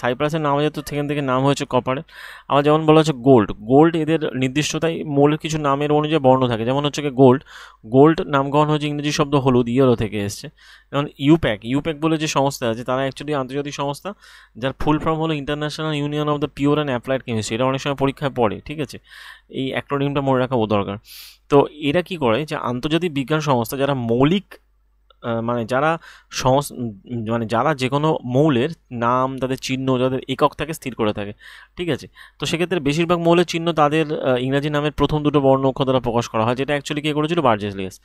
সাইপ্রাসের নাম যেত, সেখান থেকে নাম হয়েছে কপারে। আবার যেমন বলা হচ্ছে গোল্ড এদের নির্দিষ্টতাই মৌলের কিছু নামের অনুযায়ী বর্ণ থাকে। যেমন হচ্ছে গিয়ে গোল্ড নামকরণ হচ্ছে ইংরেজি শব্দ হলুদ, ইয়েলো থেকে এসছে। যেমন ইউপ্যাক বলে যে সংস্থা আছে, তারা অ্যাকচুয়ালি আন্তর্জাতিক সংস্থা, যার ফুল ফর্ম হলো international union of the pure and applied chemistry. এটা অনেক সময় পরীক্ষায় পড়ে, ঠিক আছে, এই অ্যাক্রোনিমটা মনে রাখা দরকার। তো এরা কি করে, যে আন্তর্জাতিক বিজ্ঞান সংস্থা যারা মৌলিক যারা যে কোনো মৌলের নাম, তাদের চিহ্ন, যাদের একক থাকে স্থির করে থাকে, ঠিক আছে। তো সেক্ষেত্রে বেশিরভাগ মৌলের চিহ্ন তাদের ইংরাজি নামের প্রথম দুটো বর্ণ অক্ষর দ্বারা প্রকাশ করা হয়, যেটা অ্যাকচুয়ালি কে করেছিল, বার্জেলিয়াস।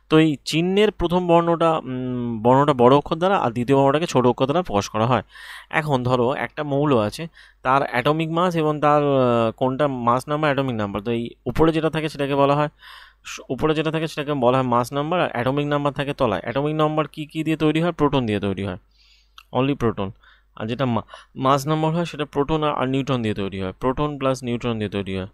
তো এই চিহ্নের প্রথম বর্ণটা বড় অক্ষর দ্বারা, আর দ্বিতীয় বর্ণটাকে ছোট অক্ষর দ্বারা প্রকাশ করা হয়। এখন ধরো একটা মৌল আছে, তার অ্যাটমিক মাস এবং তার কোনটা মাস নাম্বার, অ্যাটমিক নাম্বার। তো এই উপরে যেটা থাকে সেটাকে বলা হয় মাস নাম্বার, আর অ্যাটমিক নাম্বার থাকে তলায়। অ্যাটমিক নাম্বার কি দিয়ে তৈরি হয়, প্রোটন দিয়ে তৈরি হয়, অনলি প্রোটন। আর যেটা মাস নাম্বার হয় সেটা প্রোটন আর নিউট্রন দিয়ে তৈরি হয়, প্রোটন প্লাস নিউট্রন দিয়ে তৈরি হয়।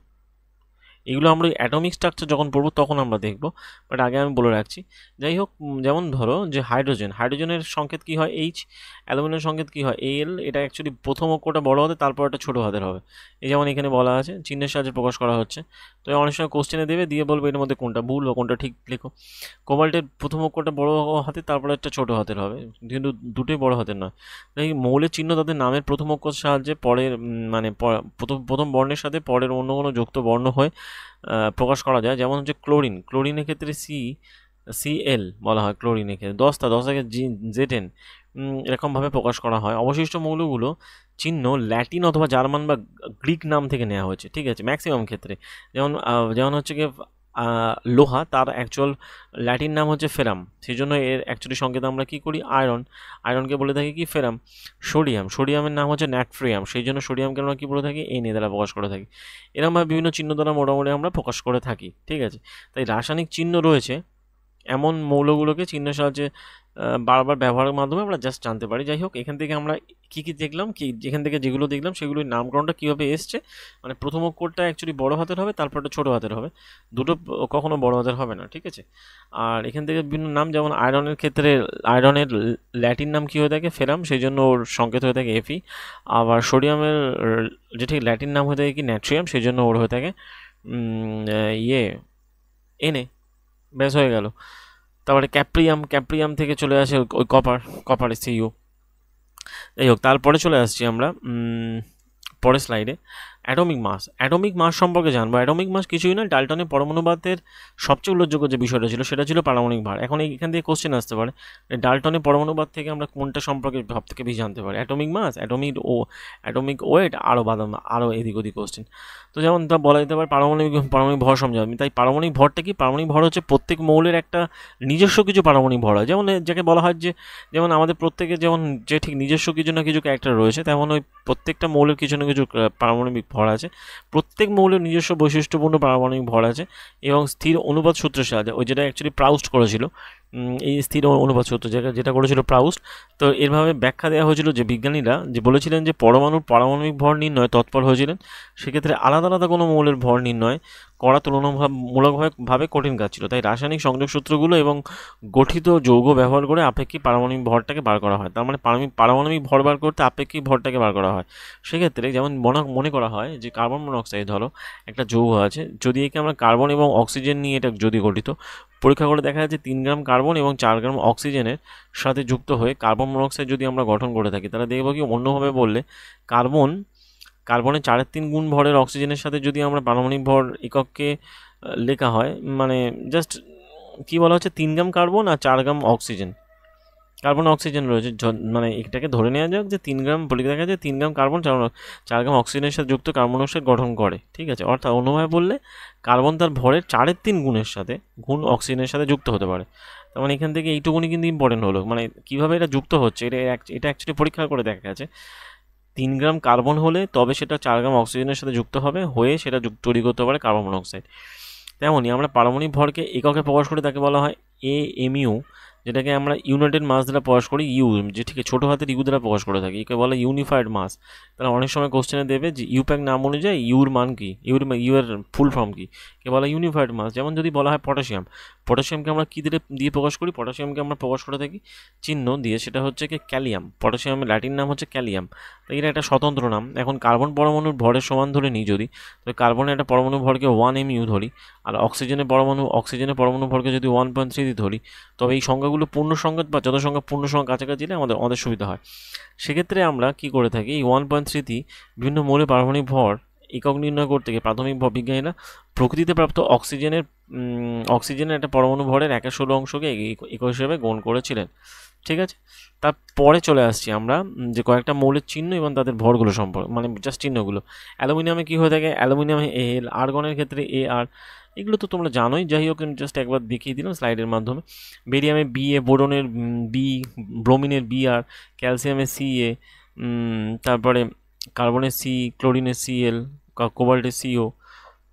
এগুলো আমরা অ্যাটমিক স্ট্রাকচার যখন পড়বো তখন আমরা দেখব, বাট আগে আমি বলে রাখছি। যাই হোক, যেমন ধরো যে হাইড্রোজেনের সংকেত কি হয়, এইচ। অ্যালুমিনিয়ামের সংকেত কি হয়, এল। এটা অ্যাকচুয়ালি প্রথম অক্ষরটা বড় হাতের, তারপর একটা ছোটো হাতের হবে। এই যেমন এখানে বলা আছে, চিহ্নের সাহায্যে প্রকাশ করা হচ্ছে। তো অনেক সময় কোশ্চেনে দেবে, দিয়ে বলবে এর মধ্যে কোনটা ভুল বা কোনটা ঠিক লেখো। কোবাল্টের প্রথম অক্ষরটা বড় হাতের, তারপরে একটা ছোটো হাতের হবে, কিন্তু দুটোই বড় হাতের নয়। তাই মৌলের চিহ্ন তাদের নামের প্রথম অক্ষর সাহায্যে পরের প্রথম বর্ণের সাথে পরের অন্য কোনো যুক্ত বর্ণ হয়ে প্রকাশ করা যায়। যেমন হচ্ছে ক্লোরিনের ক্ষেত্রে সিএল বলা হয়, ক্লোরিনের ক্ষেত্রে 10 থেকে জেটেন, এরকমভাবে প্রকাশ করা হয়। অবশিষ্ট মৌলগুলো চিহ্ন ল্যাটিন অথবা জার্মান বা গ্রিক নাম থেকে নেওয়া হয়েছে, ঠিক আছে, ম্যাক্সিমাম ক্ষেত্রে। যেমন হচ্ছে গিয়ে লোহা, তার অ্যাকচুয়াল ল্যাটিন নাম হচ্ছে ফেরাম, সেই জন্য এর অ্যাকচুয়ালি সংকেত আমরা কী করি, আয়রনকে বলে থাকি কি, ফেরাম। সোডিয়ামের নাম হচ্ছে ন্যাট্রিয়াম, সেই জন্য সোডিয়ামকে আমরা কী বলে থাকি, এন দ্বারা প্রকাশ করে থাকি। এরকমভাবে বিভিন্ন চিহ্ন দ্বারা মোটামুটি আমরা প্রকাশ করে থাকি, ঠিক আছে। তাই রাসায়নিক চিহ্ন রয়েছে এমন মৌলগুলোকে চিহ্নের সাহায্যে বারবার ব্যবহারের মাধ্যমে আমরা জাস্ট জানতে পারি। যাই হোক, এখান থেকে আমরা কী কী দেখলাম, এখান থেকে যেগুলো দেখলাম সেগুলোর নামকরণটা কীভাবে এসছে, মানে প্রথম অক্ষরটা অ্যাকচুয়ালি বড় হাতের হবে, তারপরটা ছোটো হাতের হবে, দুটো কখনো বড় হাতের হবে না, ঠিক আছে। আর এখান থেকে বিভিন্ন নাম, যেমন আয়রনের ক্ষেত্রে আয়রনের ল্যাটিন নাম কী হয়ে থাকে, ফেরাম, সেই জন্য ওর সংকেত হয়ে থাকে এফি। আবার সোডিয়ামের যেটি ল্যাটিন নাম হয়ে থাকে কি, ন্যাট্রিয়াম, সেই জন্য ওর হয়ে থাকে ইয়ে এনে। ব্যাস হয়ে গেল। তারপরে ক্যাপ্রিয়াম থেকে চলে আসে ওই কপার সিইউ। যাই হোক, তারপরে চলে আসছি আমরা পরের স্লাইডে অ্যাটমিক মাস সম্পর্কে জানবো। অ্যাটমিক মাস কিছুই না, ডাল্টনের পরমাণুবাদের সবচেয়ে উল্লেখযোগ্য যে বিষয়টা ছিল সেটা ছিল পারমাণবিক ভর। এখন এখান থেকে কোশ্চেন আসতে পারে, ডাল্টনের পরমাণুবাদ থেকে আমরা কোনটা সম্পর্কে সব থেকে বেশি জানতে পারি, অ্যাটমিক মাস, অ্যাটমিক ওয়েট, আরও এদিক ওদিক কোশ্চেন। তো যেমন তা বলা যেতে পারে পারমাণবিক ভর সমঝে। তাই পারমাণবিক ভরটা কি, পারমাণবিক ভর হচ্ছে প্রত্যেক মৌলের একটা নিজস্ব কিছু পারমাণবিক ভর হয়, যেমন যাকে বলা হয় যে, যেমন আমাদের প্রত্যেকের যেমন যে ঠিক নিজস্ব কিছু না কিছু ক্যারেক্টার রয়েছে, তেমন ওই প্রত্যেকটা মৌলের কিছু না কিছু পারমাণবিক ভর আছে। প্রত্যেক মৌলের নিজস্ব বৈশিষ্ট্যপূর্ণ পারমাণবিক ভর আছে এবং স্থির অনুপাত সূত্রের সাহায্যে, ওই যেটা অ্যাকচুয়ালি প্রাউস্ট করেছিল, এই স্থির অনুপাত সূত্র যেটা করেছিল প্রাউস্ট। তো এরভাবে ব্যাখ্যা দেওয়া হয়েছিল যে বিজ্ঞানীরা যে বলেছিলেন যে পরমাণুর পারমাণবিক ভর নির্ণয় তৎপর হয়েছিলেন। সেক্ষেত্রে আলাদা আলাদা কোনো মৌলের ভর নির্ণয় করা তুলনামূলকভাবে কঠিন কাজ ছিল। তাই রাসায়নিক সংযোগ সূত্রগুলো এবং গঠিত যৌগ ব্যবহার করে আপেক্ষিক পারমাণবিক ভরটাকে বার করা হয়। তার মানে পারমাণবিক ভর বার করতে আপেক্ষিক ভরটাকে বার করা হয়। সেক্ষেত্রে যেমন মনে করা হয় যে কার্বন মনোক্সাইড ধরো একটা যৌগ আছে, যদি একে আমরা কার্বন এবং অক্সিজেন নিয়ে এটা যদি গঠিত, পরীক্ষা করে দেখা যাচ্ছে 3 গ্রাম কার্বন এবং 4 গ্রাম অক্সিজেনের সাথে যুক্ত হয়ে কার্বন মনোক্সাইড যদি আমরা গঠন করে থাকি, তাহলে দেখব কি অন্যভাবে বললে কার্বনের 4/3 গুণ ভরের অক্সিজেনের সাথে যদি আমরা পারমাণবিক ভর এককে লেখা হয়, মানে জাস্ট কি বলা হচ্ছে 3 গ্রাম কার্বন আর 4 গ্রাম অক্সিজেন রয়েছে, মানে এটাকে ধরে নেওয়া যাক যে 3 গ্রাম বলে দেখা যায় 3 গ্রাম কার্বন 4 গ্রাম অক্সিজেনের সাথে যুক্ত কার্বন মনোক্সাইড গঠন করে, ঠিক আছে। অর্থাৎ অন্যভাবে বললে কার্বন তার ভরের 4/3 গুণ অক্সিজেনের সাথে যুক্ত হতে পারে। তার মানে এখান থেকে এইটুকুনি কিন্তু ইম্পর্টেন্ট হলো, মানে কীভাবে এটা যুক্ত হচ্ছে এটা অ্যাকচুয়ালি পরীক্ষা করে দেখা গেছে 3 গ্রাম কার্বন হলে তবে সেটা 4 গ্রাম অক্সিজেনের সাথে যুক্ত হবে, হয়ে সেটা তৈরি করতে পারে কার্বন মনোক্সাইড। তেমনই আমরা পারমাণবিক ভরকে এককে প্রকাশ করি, তাকে বলা হয় AMU, যেটাকে আমরা ইউনাইটেড মাস দ্বারা প্রকাশ করি, যে ঠিক ছোটো হাতের ইউ দ্বারা প্রকাশ করে থাকি, একে বলা ইউনিফাইড মাস। তাহলে অনেক সময় কোশ্চেনে দেবে যে ইউপ্যাক নাম অনুযায়ী ইউর মান কি, ইউর ফুল ফর্ম কি, কে বলা ইউনিফাইড মাস। যেমন যদি বলা হয় পটাশিয়ামকে আমরা কী দিয়ে প্রকাশ করি, পটাশিয়ামকে আমরা প্রকাশ করে থাকি চিহ্ন দিয়ে, সেটা হচ্ছে কি ক্যালিয়াম। পটাশিয়ামের ল্যাটিন নাম হচ্ছে ক্যালিয়াম, তো এটা একটা স্বতন্ত্র নাম। এখন কার্বন পরমাণুর ভরের সমান ধরে নিই যদি, তো কার্বনের একটা পরমাণু ভরকে 1 mu ধরি, আর অক্সিজেনের পরমাণু ভরকে যদি 1.3 দিয়ে ধরি, তবে এই সংখ্যাগুলো পূর্ণ সংখ্যা বা যত সংখ্যা পূর্ণ সংখ্যা কাছাকাছি এলে আমাদের সুবিধা হয়। সেক্ষেত্রে আমরা কি করে থাকি, এই 1.3 দিয়ে বিভিন্ন মৌলের পারমাণবিক ভর একক নির্ণয় করতে গিয়ে প্রাথমিক বিজ্ঞানীরা প্রকৃতিতে প্রাপ্ত অক্সিজেনের একটা পরমাণু ভরের 1/16 অংশকে একক হিসেবে গ্রহণ করেছিলেন, ঠিক আছে। তারপরে চলে আসছি আমরা যে কয়েকটা মৌলের চিহ্ন এবং তাদের ভরগুলো সম্পর্কে, মানে জাস্ট চিহ্নগুলো। অ্যালুমিনিয়ামে কী হয়ে থাকে, অ্যালুমিনিয়ামে Al, আর্গনের ক্ষেত্রে Ar, এগুলো তো তোমরা জানোই। যাই হোক, জাস্ট একবার দেখিয়ে দিলাম স্লাইডের মাধ্যমে। বেরিয়ামে Ba, বোরনের বি, ব্রোমিনের Br, ক্যালসিয়ামে Ca, তারপরে কার্বনের C, ক্লোরিনের Cl, কোবাল্টের CO,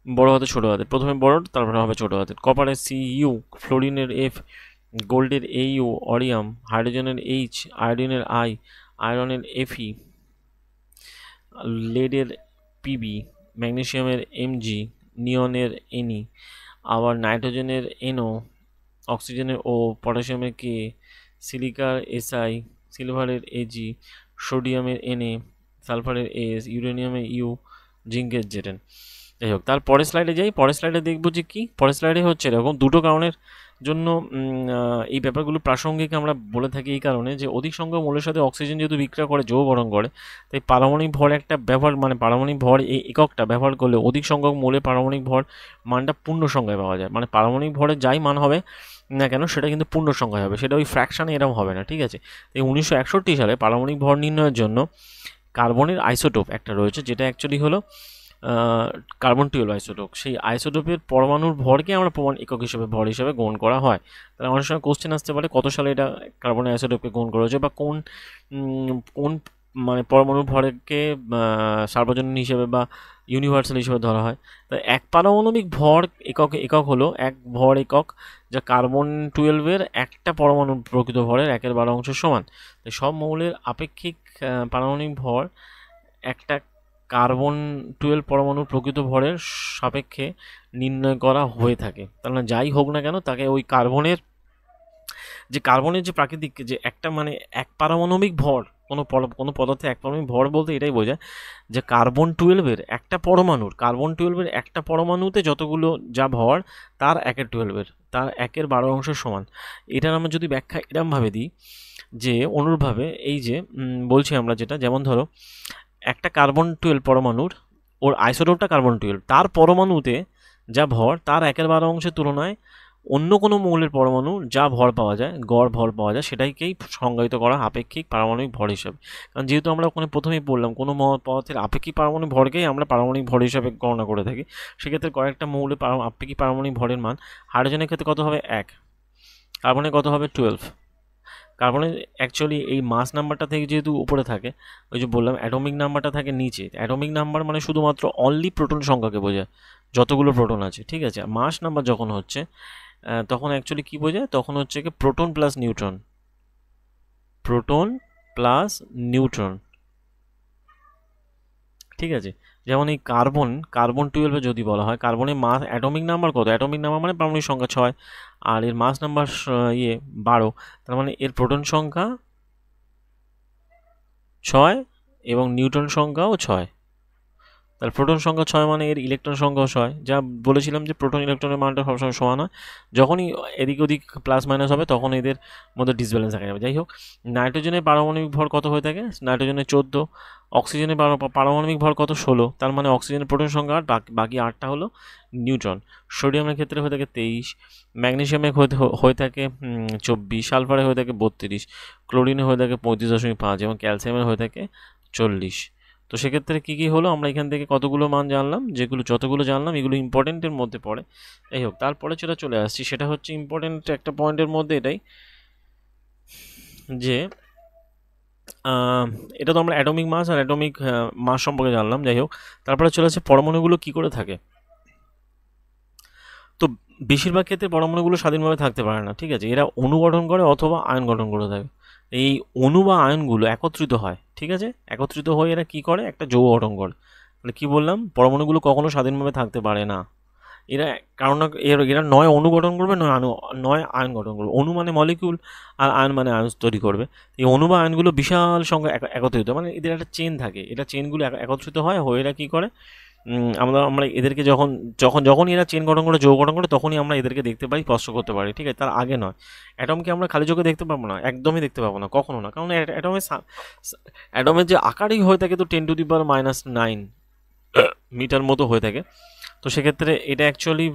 বড় হাতে ছোটো হাতে, প্রথমে বড় তারপরে হবে ছোটো হাতে, কপারের Cu, ফ্লোরিনের F, গোল্ডের Au, অরিয়াম, হাইড্রোজেনের H, আয়োডিনের I, আয়রনের Fe, লেডের Pb, ম্যাগনেসিয়ামের Mg, নিয়নের Ne, আবার নাইট্রোজেনের NO, অক্সিজেনের O, পটাশিয়ামের K, সিলিকার Si, সিলভারের Ag, সোডিয়ামের Na, সালফারের S, ইউরেনিয়ামের U, জিঙ্কের Zn। যাই হোক, তার পরের স্লাইডে যাই। পরের স্লাইডে দেখবো যে কি, পরের স্লাইডে হচ্ছে এরকম দুটো কারণের জন্য এই ব্যাপারগুলো প্রাসঙ্গিক আমরা বলে থাকি, এই কারণে যে অধিক সংখ্যক মৌলের সাথে অক্সিজেন যেহেতু বিক্রিয়া করে যৌগ গঠন করে, তাই পারমাণবিক ভর একটা ব্যবহার, মানে পারমাণবিক ভর এই এককটা ব্যবহার করলে অধিক সংখ্যক মৌলের পারমাণবিক ভর মানটা পূর্ণ সংখ্যায় পাওয়া যায়। মানে পারমাণবিক ভরের যাই মান হবে না কেন সেটা কিন্তু পূর্ণ সংখ্যায় হবে, সেটা ওই ফ্র্যাকশানে এরকম হবে না, ঠিক আছে। এই 1961 সালে পারমাণবিক ভর নির্ণয়ের জন্য কার্বনের আইসোটোপ একটা রয়েছে, যেটা অ্যাকচুয়ালি হলো কার্বন 12 আইসোটোপ। সেই আইসোটোপের পরমাণুর ভরকে আমরা একক হিসেবে ভর হিসেবে গ্রহণ করা হয়। তাহলে অনেক সময় কোশ্চেন আসতে পারে কত সালে এটা কার্বনের আইসোটোপকে গ্রহণ করা হয়েছে, বা কোন মানে পরমাণু ভরকে সার্বজনীন হিসেবে বা ইউনিভার্সাল হিসেবে ধরা হয়। তো এক পারমাণবিক ভর একক হলো এক ভর একক, যা কার্বন-12 একটা পরমাণুর প্রকৃত ভরের 1/12 সমান। তাই সব মৌলের আপেক্ষিক পারমাণবিক ভর একটা কার্বন-12 পরমাণুর প্রকৃত ভরের সাপেক্ষে নির্ণয় করা হয়ে থাকে। তার মানে যাই হোক না কেন, তাকে ওই কার্বনের যে প্রাকৃতিক যে একটা মানে এক পারমাণবিক ভর, কোনো পদার্থে এক পারমাণবিক ভর বলতে এটাই বোঝায় যে কার্বন-12 একটা পরমাণুতে যতগুলো যা ভর তার 1/12 তার 1/12 সমান। এটার আমরা যদি ব্যাখ্যা এরমভাবে দিই যে অনুরূপভাবে এই যে বলছি আমরা যেটা, যেমন ধরো একটা কার্বন-12 পরমাণুর ওর আইসোটোপটা কার্বন-12, তার পরমাণুতে যা ভর তার 1/12 তুলনায় অন্য কোনো মৌলের পরমাণু যা ভর পাওয়া যায়, গড় ভর পাওয়া যায়, সেটাকেই সংজ্ঞায়িত করা আপেক্ষিক পারমাণবিক ভর হিসাবে। কারণ যেহেতু আমরা ওখানে প্রথমেই বললাম কোনো পদার্থের আপেক্ষিক পারমাণবিক ভরকেই আমরা পারমাণবিক ভর হিসাবে গণনা করে থাকি। সেক্ষেত্রে কয়েকটা মৌলের আপেক্ষিক পারমাণবিক ভরের মান, হাইড্রোজেনের ক্ষেত্রে কত হবে 1, কার্বনের কত হবে 12। কার্বনের অ্যাকচুয়ালি এই মাস নাম্বারটা থেকে যেহেতু উপরে থাকে, ওই যে বললাম অ্যাটমিক নাম্বারটা থাকে নিচে। অ্যাটমিক নাম্বার মানে শুধুমাত্র অনলি প্রোটন সংখ্যাকে বোঝায়, যতগুলো প্রোটন আছে, ঠিক আছে। মাস নাম্বার যখন হচ্ছে তখন অ্যাকচুয়ালি কী বোঝায়, তখন হচ্ছে কি প্রোটন প্লাস নিউট্রন, ঠিক আছে। যেমন এই কার্বন-12 যদি বলা হয়, কার্বনের মাস অ্যাটমিক নাম্বার কত, অ্যাটমিক নাম্বার মানে পারমাণবিক সংখ্যা 6, আর এর মাস নাম্বার 12, তার মানে এর প্রোটন সংখ্যা 6 এবং নিউট্রন সংখ্যাও 6। তাহলে প্রোটন সংখ্যা 6 মানে এর ইলেকট্রন সংখ্যাও 6। যা বলেছিলাম যে প্রোটন ইলেকট্রনের মানটা সবসময় সমান হয়, যখনই এদিক ওদিক প্লাস মাইনাস হবে তখন এদের মধ্যে ডিসব্যালেন্স দেখা যাবে। যাই হোক, নাইট্রোজেনের পারমাণবিক ভর কত হয়ে থাকে, নাইট্রোজেনের 14, অক্সিজেনের পারমাণবিক ভর কত 16, তার মানে অক্সিজেনের প্রোটন সংখ্যা 8, বাকি 8টা হলো নিউট্রন। সোডিয়ামের ক্ষেত্রে হয়ে থাকে 23, ম্যাগনেসিয়ামে হয়ে থাকে 24, সালফারে হয়ে থাকে 32, ক্লোরিনে হয়ে থাকে 35.5 এবং ক্যালসিয়ামের হয়ে থাকে 40। তো সেক্ষেত্রে কী হলো, আমরা এখান থেকে কতগুলো মান জানলাম, যতগুলো জানলাম এগুলো ইম্পর্টেন্টের মধ্যে পড়ে। যাই হোক, তারপরে যেটা চলে আসছি সেটা হচ্ছে ইম্পর্টেন্ট একটা পয়েন্টের মধ্যে এটাই যে এটা তো আমরা অ্যাটমিক মাস সম্পর্কে জানলাম। যাই হোক, তারপরে চলে আসছে পরমাণুগুলো কী করে থাকে। তো বেশিরভাগ ক্ষেত্রে পরমাণুগুলো স্বাধীনভাবে থাকতে পারে না, ঠিক আছে। এরা অণু গঠন করে অথবা আয়ন গঠন করে থাকে। এই অণু বা আয়নগুলো একত্রিত হয়, ঠিক আছে। একত্রিত হয়ে এরা কী করে, একটা যৌগ গঠন করে। তাহলে কী বললাম, পরমাণুগুলো কখনো স্বাধীনভাবে থাকতে পারে না। এরা কারণ এরা নয় অণু গঠন করবে, নয় আয়ন গঠন করবে। অণু মানে মলিকিউল আর আয়ন মানে আয়ন তৈরি করবে। এই অণু বা আয়নগুলো বিশাল সংখ্যা একত্রিত, মানে এদের একটা চেন থাকে, এটা চেনগুলো একত্রিত হয় হয়ে এরা কী করে, আমরা এদেরকে যখন এরা চেন গঠন করে যৌগ গঠন করে তখনই আমরা এদেরকে দেখতে পাই, স্পর্শ করতে পারি, ঠিক আছে। তার আগে নয়। অ্যাটমকে আমরা খালি চোখে দেখতে পাবো না, একদমই দেখতে পাবো না, কখনো না। কারণ অ্যাটমের যে আকারই হয়ে থাকে তো 10⁻⁹ মিটার মতো হয়ে থাকে। তো সেক্ষেত্রে এটা অ্যাকচুয়ালি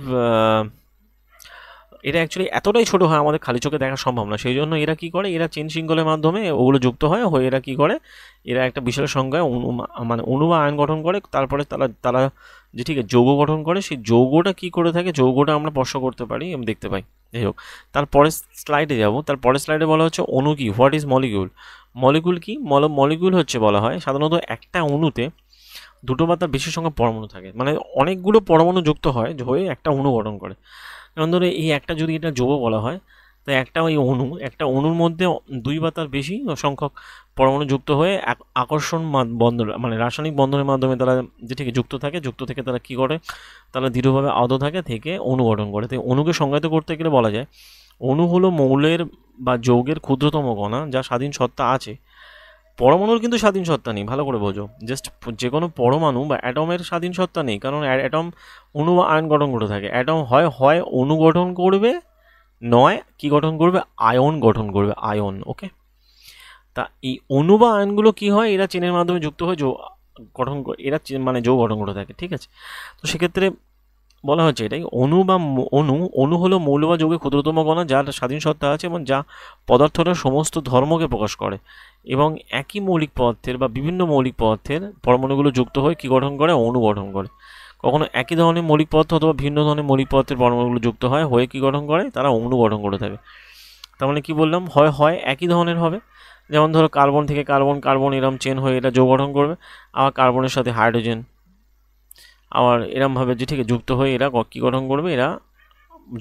এতটাই ছোটো হয় আমাদের খালি চোখে দেখা সম্ভব না। সেই জন্য এরা কী করে, এরা চেন শৃঙ্খলের মাধ্যমে ওগুলো যুক্ত হয় হয়ে এরা কী করে, এরা একটা বিশাল সংখ্যায় অণু বা আয়ন গঠন করে। তারপরে তারা যে ঠিক আছে যৌগ গঠন করে, সেই যৌগটা কী করে থাকে, যৌগটা আমরা স্পর্শ করতে পারি এবং দেখতে পাই। যাই হোক, তারপরের স্লাইডে যাব। তারপরের স্লাইডে বলা হচ্ছে অণু কি, হোয়াট ইজ মলিকিউল। মলিকিউল কি, মলিকিউল হচ্ছে বলা হয় সাধারণত একটা অণুতে দুটো বা তার বেশি সংখ্যা পরমাণু থাকে, মানে অনেকগুলো পরমাণু যুক্ত হয় হয়ে একটা অণু গঠন করে। যেমন ধরো এই একটা যদি এটা যৌগ বলা হয়, তো একটা অণুর মধ্যে 2 বা তার বেশি সংখ্যক পরমাণু যুক্ত হয়ে আকর্ষণ বন্ধন মানে রাসায়নিক বন্ধনের মাধ্যমে তারা যে ঠিক যুক্ত থেকে তারা কী করে, তারা দৃঢ়ভাবে আবদ্ধ থেকে অণু গঠন করে। তাই অণুকে সংজ্ঞায়িত করতে গেলে বলা যায় অণু হলো মৌলের বা যৌগের ক্ষুদ্রতম কণা যা স্বাধীন সত্তা আছে। পরমাণুর কিন্তু স্বাধীন সত্তা নেই, ভালো করে বোঝো। জাস্ট যে কোনো পরমাণু বা অ্যাটমের স্বাধীন সত্তা নেই, কারণ অ্যাটম অণু বা আয়ন গঠন করে থাকে। অ্যাটম হয় অণু গঠন করবে, নয় কি গঠন করবে, আয়ন গঠন করবে, আয়ন। ওকে, তা এই অণু বা আয়নগুলো কি হয়, এরা চেনের মাধ্যমে যুক্ত হয়ে এরা মানে যৌগ গঠন করে থাকে, ঠিক আছে। তো সেক্ষেত্রে বলা হচ্ছে এটাই অণু হলো মৌল বা যৌগের ক্ষুদ্রতম কণা যার স্বাধীন সত্তা আছে এবং যা পদার্থটার সমস্ত ধর্মকে প্রকাশ করে, এবং একই মৌলিক পদার্থের বা বিভিন্ন মৌলিক পদার্থের পরমাণুগুলো যুক্ত হয়ে কী গঠন করে, অণু গঠন করে। কখনো একই ধরনের মৌলিক পদার্থ অথবা ভিন্ন ধরনের মৌলিক পদার্থের পরমাণুগুলো যুক্ত হয় হয়ে কী গঠন করে, তারা অণু গঠন করে থাকে। তার মানে কী বললাম, হয় একই ধরনের হবে, যেমন ধরো কার্বন থেকে কার্বন কার্বন এরম চেন হয়ে এটা যৌগ গঠন করবে, আবার কার্বনের সাথে হাইড্রোজেন আবার এরমভাবে যে ঠিক আছে যুক্ত হয়ে এরা কী গঠন করবে, এরা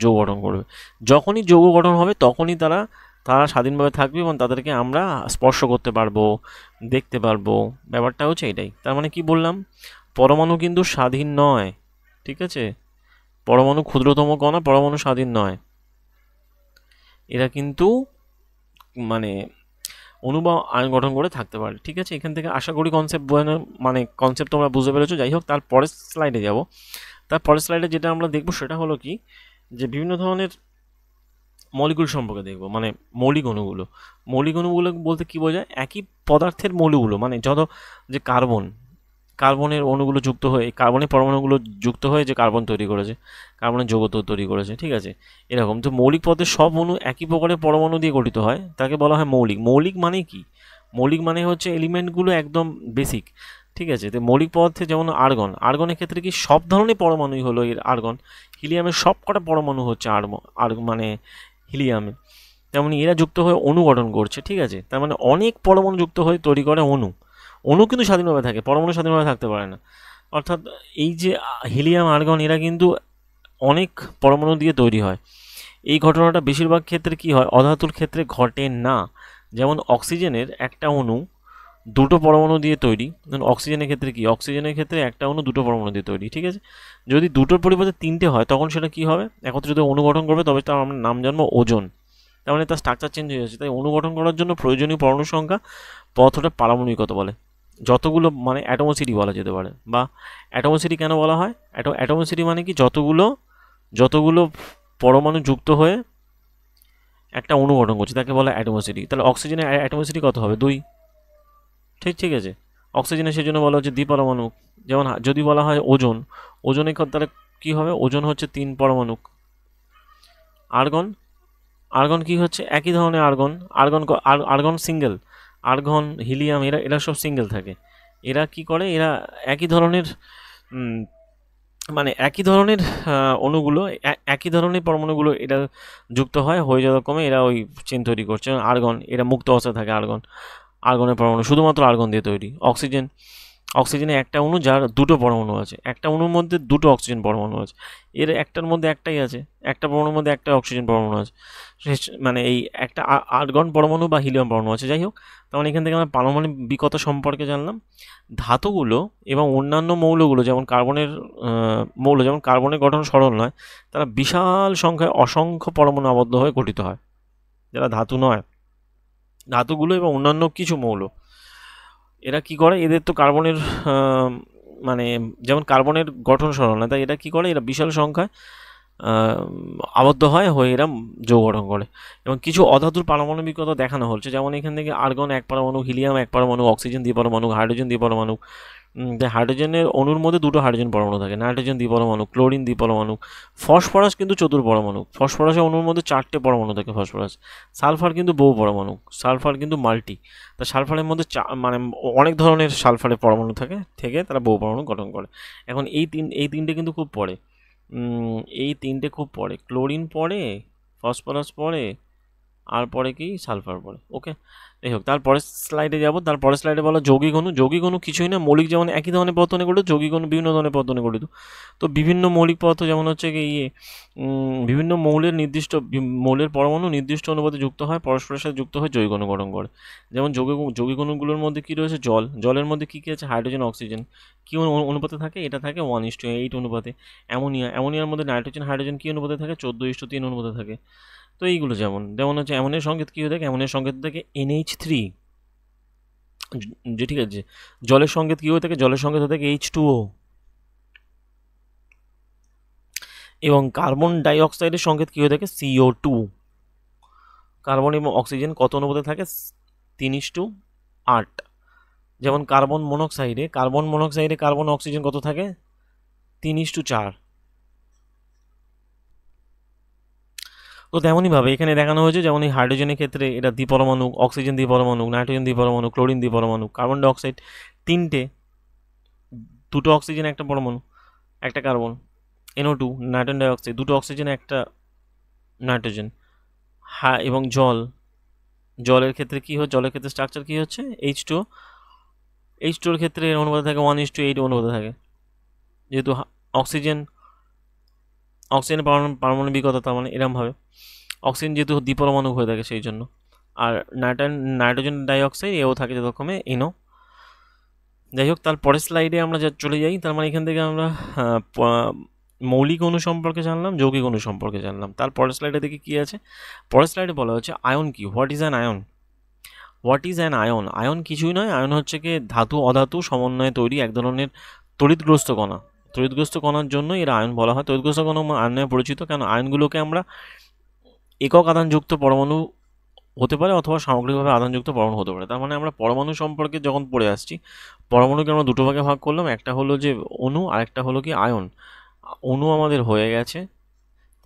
যৌগ গঠন করবে। যখনই যৌগ গঠন হবে তখনই তারা তারা স্বাধীনভাবে থাকবে এবং তাদেরকে আমরা স্পর্শ করতে পারবো, দেখতে পারবো। ব্যাপারটা হচ্ছে এটাই। তার মানে কি বললাম, পরমাণু কিন্তু স্বাধীন নয়, ঠিক আছে? পরমাণু ক্ষুদ্রতম কণা, পরমাণু স্বাধীন নয়। এরা কিন্তু মানে অণু বা আয়ন গঠন করে থাকতে পারে, ঠিক আছে? এখান থেকে আশা করি কনসেপ্ট তোমরা বুঝতে পেরেছো। যাই হোক, তার পরের স্লাইডে যাব। তার পরের স্লাইডে যেটা আমরা দেখবো সেটা হলো কি, যে বিভিন্ন ধরনের মলিকুল সম্পর্কে দেখব, মানে মৌলিক অণুগুলো। মৌলিক অণুগুলো বলতে কী বোঝায়, একই পদার্থের মৌলগুলো, মানে যত যে কার্বনের অণুগুলো যুক্ত হয়ে, কার্বনের পরমাণুগুলো যুক্ত হয়ে যে কার্বন তৈরি করেছে, কার্বনের যৌগ তৈরি করেছে, ঠিক আছে? এরকম তো মৌলিক পদার্থের সব অণু একই প্রকারের পরমাণু দিয়ে গঠিত হয়, তাকে বলা হয় মৌলিক। মৌলিক মানে কি? মৌলিক মানে হচ্ছে এলিমেন্টগুলো একদম বেসিক, ঠিক আছে? তো মৌলিক পদার্থে যেমন আর্গনের ক্ষেত্রে কি সব ধরনের পরমাণুই হলো এর আর্গন। হিলিয়ামের সব কটা পরমাণু হচ্ছে মানে হিলিয়ামে। তেমনি এরা যুক্ত হয়ে অণু গঠন করছে, ঠিক আছে? তার মানে অনেক পরমাণু যুক্ত হয়ে তৈরি করে অণু কিন্তু স্বাধীনভাবে থাকে, পরমাণু স্বাধীনভাবে থাকতে পারে না। অর্থাৎ এই যে হিলিয়াম আর্গন এরা কিন্তু অনেক পরমাণু দিয়ে তৈরি হয়। এই ঘটনাটা বেশিরভাগ ক্ষেত্রে কি হয়, অধাতুর ক্ষেত্রে ঘটে না। যেমন অক্সিজেনের একটা অণু দুটো পরমাণু দিয়ে তৈরি। অক্সিজেনের ক্ষেত্রে কি, অক্সিজেনের ক্ষেত্রে একটা অণু দুটো পরমাণু দিয়ে তৈরি, ঠিক আছে? যদি দুটোর পরিবর্তে তিনটে হয় তখন সেটা কি হবে, একত্রে যদি অণু গঠন করবে তবে তার আমরা নাম জানবো ওজন। তার মানে তার স্ট্রাকচার চেঞ্জ হয়ে যাচ্ছে। তাই অণু গঠন করার জন্য প্রয়োজনীয় পরমাণু সংখ্যা পদার্থটা পারমাণবিকতা বলে। যতগুলো মানে অ্যাটমোসিটি বলা যেতে পারে, বা অ্যাটমোসিটি কেন বলা হয়, অ্যাটমোসিটি মানে কি, যতগুলো পরমাণু যুক্ত হয়ে একটা অণু গঠন করছে তাকে বলা অ্যাটমোসিটি। তাহলে অক্সিজেনের অ্যাটমোসিটি কত হবে, 2। ঠিক আছে। অক্সিজেনের সেই জন্য বলা হচ্ছে দ্বিপরমাণু। যেমন যদি বলা হয় ওজনে তাহলে কী হবে, ওজন হচ্ছে 3 পরমাণু। আর্গন কি হচ্ছে, একই ধরনের আর্গন সিঙ্গেল। আর্গন হিলিয়াম এরা সব সিঙ্গেল থাকে। এরা কি করে, এরা একই ধরনের মানে একই ধরনের অণুগুলো, একই ধরনের পরমাণুগুলো এটা যুক্ত হয়ে যাওয়ার ক্রমে এরা ওই চেন তৈরি করছে। আর্গন এরা মুক্ত অবস্থায় থাকে, আর্গনের পরমাণু শুধুমাত্র আর্গন দিয়ে তৈরি। অক্সিজেনে একটা অণু যার দুটো পরমাণু আছে, একটা অণুর মধ্যে দুটো অক্সিজেন পরমাণু আছে। এর একটার মধ্যে একটাই আছে, একটা পরমাণুর মধ্যে একটা অক্সিজেন পরমাণু আছে। মানে এই একটা আর্গন পরমাণু বা হিলিয়াম পরমাণু আছে। যাই হোক, তাহলে এখান থেকে আমরা পারমাণবিকতা সম্পর্কে জানলাম। ধাতুগুলো এবং অন্যান্য মৌলগুলো যেমন কার্বনের গঠন সরল নয়, তারা বিশাল সংখ্যায় অসংখ্য পরমাণু আবদ্ধ হয়ে গঠিত হয়, যারা ধাতু নয়। ধাতুগুলো এবং অন্যান্য কিছু মৌল, এরা কি করে, এদের তো মানে যেমন কার্বনের গঠন সরল না, তাই এরা কি করে, এরা বিশাল সংখ্যায় আবদ্ধ হয়ে এরা যৌগ গঠন করে। এবং কিছু অধাতুর পারমাণবিকতা দেখানো হচ্ছে, যেমন এখান থেকে আর্গন 1 পরমাণু, হিলিয়াম 1 পরমাণু, অক্সিজেন 2 পরমাণু, হাইড্রোজেন 2 পরমাণু। হাইড্রোজেনের অণুর মধ্যে 2টো হাইড্রোজেন পরমাণু থাকে, নাইট্রোজেন 2 পরমাণু, ক্লোরিন 2 পরমাণু। ফসফরাস কিন্তু 4 পরমাণু, ফসফরাসের অণুর মধ্যে 4টে পরমাণু থাকে ফসফরাস। সালফার কিন্তু বহু পরমাণু, সালফার কিন্তু মাল্টি। তা সালফারের মধ্যে মানে অনেক ধরনের সালফারের পরমাণু থেকে তারা বহু পরমাণু গঠন করে। এখন এই তিনটে কিন্তু খুব পড়ে, এই তিনটে খুব পড়ে, ক্লোরিন পড়ে, ফসফরাস পড়ে, আর পরে কি সালফার পড়ে। ওকে, যাই হোক, তারপরের স্লাইডে যাব। তারপরের স্লাইডে বলা যৌগিক অণু কিছুই না, মৌলিক যেমন একই ধরনের পদার্থ গঠিত, যৌগিক অণু বিভিন্ন ধরনের পদার্থ গঠিত। তো বিভিন্ন মৌলিক পদার্থ যেমন হচ্ছে কি বিভিন্ন মৌলের পরমাণু নির্দিষ্ট অনুপাতে যুক্ত হয়, পরস্পরের সাথে যুক্ত হয়ে যৌগিক অণু গঠন করে। যেমন যৌগিক অণুগুলোর মধ্যে কী রয়েছে, জলের মধ্যে কী আছে, হাইড্রোজেন অক্সিজেন। কী অনুপাতে থাকে, এটা থাকে 1:8 অনুপাতে। অ্যামোনিয়ার মধ্যে নাইট্রোজেন হাইড্রোজেন কী অনুপাতে থাকে, 14:3 অনুপাতে থাকে। তো এইগুলো যেমন হচ্ছে অ্যামোনিয়ার সংকেত কী হয়ে থাকে, অ্যামোনিয়ার সংকেত থেকে NH3, যে ঠিক আছে। জলের সংকেত কী হয়ে থাকে, জলের সংকেত হয়ে থাকে H2O। এবং কার্বন ডাই অক্সাইডের সংকেত কী হয়ে থাকে, CO2। কার্বন এবং অক্সিজেন কত অনুপাতে থাকে, 3:8। যেমন কার্বন মনোক্সাইডে কার্বন অক্সিজেন কত থাকে, 3:4। তো তেমনইভাবে এখানে দেখানো হয়েছে, যেমন এই হাইড্রোজেনের ক্ষেত্রে এটা দ্বিপরমাণু, অক্সিজেন দ্বিপরমাণু, নাইট্রোজেন দ্বিপরমাণু, ক্লোরিন দ্বিপরমাণু, কার্বন ডাইঅক্সাইড 3টে, 2টো অক্সিজেন 1টা পরমাণু, 1টা কার্বন, NO2 নাইট্রোজেন ডাইঅক্সাইড, 2টো অক্সিজেন 1টা নাইট্রোজেন। এবং জলের ক্ষেত্রে কি হচ্ছে, জলের ক্ষেত্রে স্ট্রাকচার কি হচ্ছে, H2O। H2ওর ক্ষেত্রে এর অনুপাতে থাকে 1:8 অনুপাতে থাকে, যেহেতু অক্সিজেনের পারমাণবিকতা, তার মানে এরমভাবে অক্সিজেন যেহেতু দ্বিপরমাণু হয়ে থাকে সেই জন্য। আর নাইট্রোজেন ডাইঅক্সাইড এও থাকে যথাক্রমে NO। যাই হোক, তার পরের স্লাইডে আমরা চলে যাই। তার মানে এখান থেকে আমরা মৌলিক অণু সম্পর্কে জানলাম, যৌগিক অণু সম্পর্কে জানলাম। তার পরের স্লাইডে দেখি কী আছে। পরের স্লাইডে বলা হচ্ছে আয়ন কি, what is an ion. What is an ion? Ion কিছুই নয়, আয়ন হচ্ছে কি ধাতু অধাতু সমন্বয়ে তৈরি এক ধরনের তড়িৎগ্রস্ত কণা। তড়িৎগ্রস্ত কণার জন্য এরা আয়ন বলা হয়। তড়িৎগ্রস্ত কণা আয়ন নামে পরিচিত, কেন আয়নগুলোকে আমরা একক আধানযুক্ত পরমাণু হতে পারে অথবা সামগ্রিকভাবে আধানযুক্ত পরমাণু হতে পারে। তার মানে আমরা পরমাণু সম্পর্কে যখন পড়ে আসছি, পরমাণুকে আমরা দুটো ভাগে ভাগ করলাম, একটা হলো যে অণু আর একটা হলো কি আয়ন। অণু আমাদের হয়ে গেছে,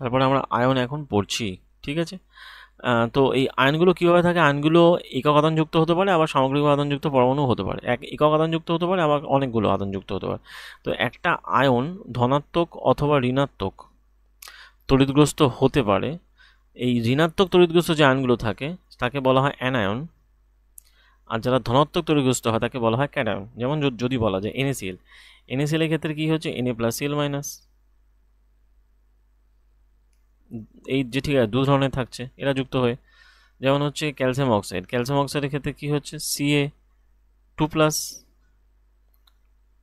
তারপরে আমরা আয়ন এখন পড়ছি, ঠিক আছে। তো এই আয়নগুলো কীভাবে থাকে, আয়নগুলো একক আধানযুক্ত হতে পারে, আবার সামগ্রিক আধানযুক্ত পরমাণু হতে পারে। একক আধানযুক্ত হতে পারে, আবার অনেকগুলো আধানযুক্ত হতে পারে। তো একটা আয়ন ধনাত্মক অথবা ঋণাত্মক তড়িৎগ্রস্ত হতে পারে। এই ঋণাত্মক তড়িৎগ্রস্ত যে আয়নগুলো থাকে তাকে বলা হয় অ্যানায়ন, আর যারা ধনাত্মক তড়িৎগ্রস্ত হয় তাকে বলা হয় ক্যাটায়ন। যেমন যদি বলা যায় NaCl, NaCl এর ক্ষেত্রে কী হচ্ছে Na+Cl-। এই যে ঠিক আছে, দু ধরনের থাকছে এরা যুক্ত হয়ে। যেমন হচ্ছে ক্যালসিয়াম অক্সাইড, ক্যালসিয়াম অক্সাইডের ক্ষেত্রে কী হচ্ছে Ca2+,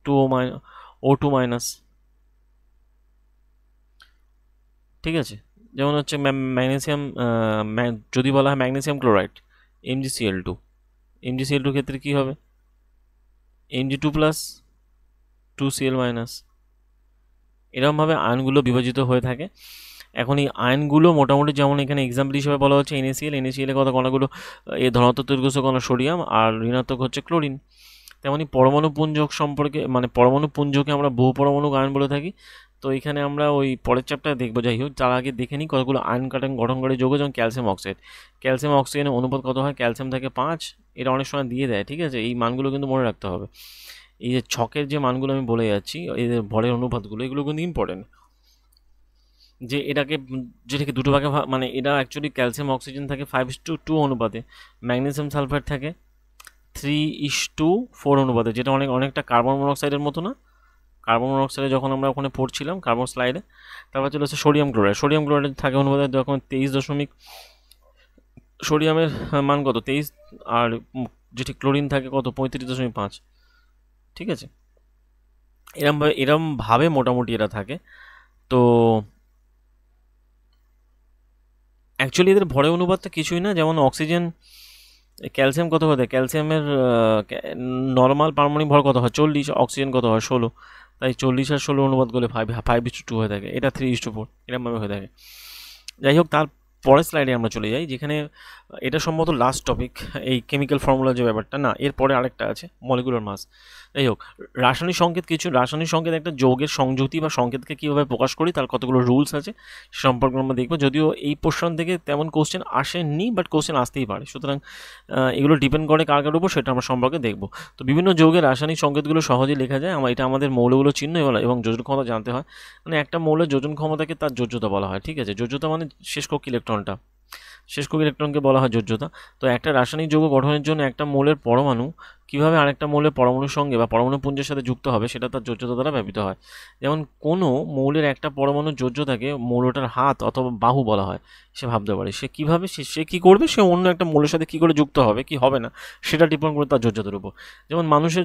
2O2-, ঠিক আছে। যেমন হচ্ছে ম্যাগনেসিয়াম, যদি বলা হয় ম্যাগনেসিয়াম ক্লোরাইড MgCl2, MgCl2 ক্ষেত্রে কী হবে Mg2+, 2Cl-। এরকমভাবে আয়নগুলো বিভাজিত হয়ে থাকে। এখন এই আয়নগুলো মোটামুটি যেমন এখানে এক্সাম্পল হিসেবে বলা হচ্ছে NaCl, NaCl এর কথা কণাগুলো এই ধনাত্মক তড়িৎগ্রস্ত কণা সোডিয়াম আর ঋণাত্মক হচ্ছে ক্লোরিন। তেমনি পরমাণু পুঞ্জক সম্পর্কে, মানে পরমাণু পুঞ্জকে আমরা বহু পরমাণুক আয়ন বলে থাকি। তো এখানে আমরা ওই পরের চ্যাপ্টারে দেখবো। যাই হোক, তার আগে দেখে নিই কতগুলো আয়ন গঠনকারী যৌগ, যেমন ক্যালসিয়াম অক্সাইড। ক্যালসিয়াম অক্সিজেনের অনুপাত কত হয়, ক্যালসিয়াম থাকে 5, এটা অনেক সময় দিয়ে দেয়, ঠিক আছে। এই মানগুলো কিন্তু মনে রাখতে হবে। এই যে ছকের যে মানগুলো আমি বলে যাচ্ছি, এই যে ভরের অনুপাতগুলো, এগুলো কিন্তু ইম্পর্টেন্ট। যে যেটাকে দুটো ভাগে মানে এটা অ্যাকচুয়ালি ক্যালসিয়াম অক্সিজেন থাকে 5:2 অনুপাতে, ম্যাগনেসিয়াম সালফাইড থাকে 3:4 অনুপাতে, যেটা অনেকটা কার্বন মনোক্সাইডের মতো না। কার্বন মনোক্সাইডে যখন আমরা ওখানে পড়ছিলাম কার্বন স্লাইডে। তারপর চলে আসছে সোডিয়াম ক্লোরাইড, সোডিয়াম ক্লোরাইড থাকে অনুপাতে যখন 23 সোডিয়ামের মান কত 23, আর যেটি ক্লোরিন থাকে কত 35.5, ঠিক আছে। এরমভাবে মোটামুটি এরা থাকে। তো অ্যাকচুয়ালি এদের ভরের অনুপাতটা কিছুই না। যেমন অক্সিজেন, ক্যালসিয়াম কত হয়, ক্যালসিয়ামের নর্মাল পারমাণবিক ভর কত হয় 40, অক্সিজেন কত হয় 16, তাই 40 আর 16 অনুপাত করলে 5:2 হয়ে থাকে, এটা 3:4 এরকমভাবে হয়ে থাকে। যাই হোক, তার পরের স্লাইডে আমরা চলে যাই, যেখানে এটা সম্ভবত লাস্ট টপিক, এই কেমিক্যাল ফর্মুলা যে ব্যাপারটা, না এরপরে আরেকটা আছে মলিকুলার মাস। যাই হোক, রাসায়নিক সংকেত রাসায়নিক সংকেত একটা যৌগের সংযুক্তি বা সংকেতকে কীভাবে প্রকাশ করি তার কতগুলো রুলস আছে সে সম্পর্কে আমরা দেখবো। যদিও এই পোর্শন থেকে তেমন কোশ্চেন আসেনি, বাট কোশ্চেন আসতেই পারে, সুতরাং এগুলো ডিপেন্ড করে কার কার উপর সেটা আমরা সম্পর্কে দেখবো। তো বিভিন্ন যৌগের রাসায়নিক সংকেতগুলো সহজেই লেখা যায়। এটা আমাদের মৌলগুলো চিহ্ন এবং যোজন ক্ষমতা জানতে হয়। মানে একটা মৌলের যোজন ক্ষমতাকে তার যোজ্যতা বলা হয়, ঠিক আছে। যোজ্যতা মানে শেষ কক্ষী ইলেকট্রনটা, শেষ কক্ষী ইলেকট্রনকে বলা হয় যোজ্যতা। তো একটা রাসায়নিক যৌগ গঠনের জন্য একটা মৌলের পরমাণু কীভাবে আরেকটা মৌলের পরমাণুর সঙ্গে বা পরমাণু পুঞ্জের সাথে যুক্ত হবে সেটা তার যোজ্যতা দ্বারা ব্যবহৃত হয়। যেমন কোনো মৌলের একটা পরমাণুর যোজ্যতাকে মৌলটার হাত অথবা বাহু বলা হয়। সে ভাবতে পারে সে কীভাবে সে কী করবে, সে অন্য একটা মৌলের সাথে কী করে যুক্ত হবে কি হবে না সেটা ডিপেন্ড করে তার যোজ্যতার উপর। যেমন মানুষের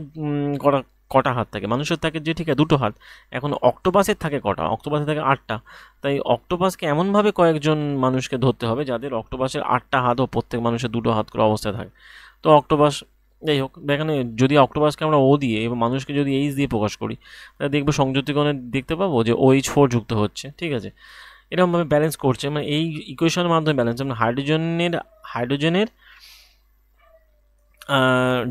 কটা হাত থাকে, মানুষের থাকে যে ঠিক আছে 2টো হাত। এখন অক্টোপাসের থাকে কটা, অক্টোপাসের থাকে 8টা। তাই অক্টোপাসকে এমনভাবে কয়েকজন মানুষকে ধরতে হবে যাদের অক্টোপাসের 8টা হাত ও প্রত্যেক মানুষের 2টো হাত করে অবস্থায় থাকে। তো অক্টোপাস, যাই হোক, এখানে যদি অক্টোপাসকে আমরা ও দিয়ে এবং মানুষকে যদি এইচ দিয়ে প্রকাশ করি, তাহলে দেখবো সংযুক্তিকরণে দেখতে পাবো যে OH4 যুক্ত হচ্ছে, ঠিক আছে। এরকমভাবে ব্যালেন্স করছে, মানে এই ইকুয়েশনের মাধ্যমে ব্যালেন্স। যেমন হাইড্রোজেনের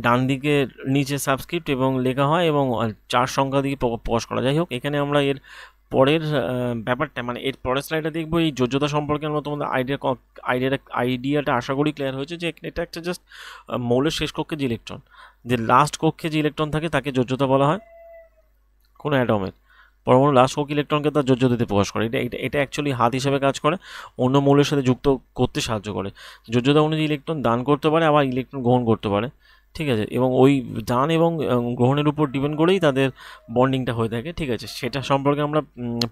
ডান দিকে নিচে সাবস্ক্রিপ্ট এবং লেখা হয় এবং 4 সংখ্যা দিয়ে প্রকাশ করা। যাই হোক, এখানে আমরা এর পরের ব্যাপারটা, মানে এর পরের স্লাইডে দেখবো এই যোজ্যতা সম্পর্কে আমরা তোমাদের আইডিয়াটা আশা করি ক্লিয়ার হয়েছে যে এটা একটা জাস্ট মৌলের শেষ কক্ষে যে ইলেকট্রন, যে লাস্ট কক্ষে যে ইলেকট্রন থাকে তাকে যোজ্যতা বলা হয় কোনো অ্যাটমের। পরমাণু লাস্ট কক ইলেকট্রনকে তার যোজ্যতাতে প্রকাশ করে। এটা এটা এটা অ্যাকচুয়ালি হাত হিসেবে কাজ করে, অন্য মৌলের সাথে যুক্ত করতে সাহায্য করে। যোজ্যতা অনুযায়ী ইলেকট্রন দান করতে পারে, আবার ইলেকট্রন গ্রহণ করতে পারে, ঠিক আছে। এবং ওই দান এবং গ্রহণের উপর ডিপেন্ড করেই তাদের বন্ডিংটা হয়ে থাকে, ঠিক আছে। সেটা সম্পর্কে আমরা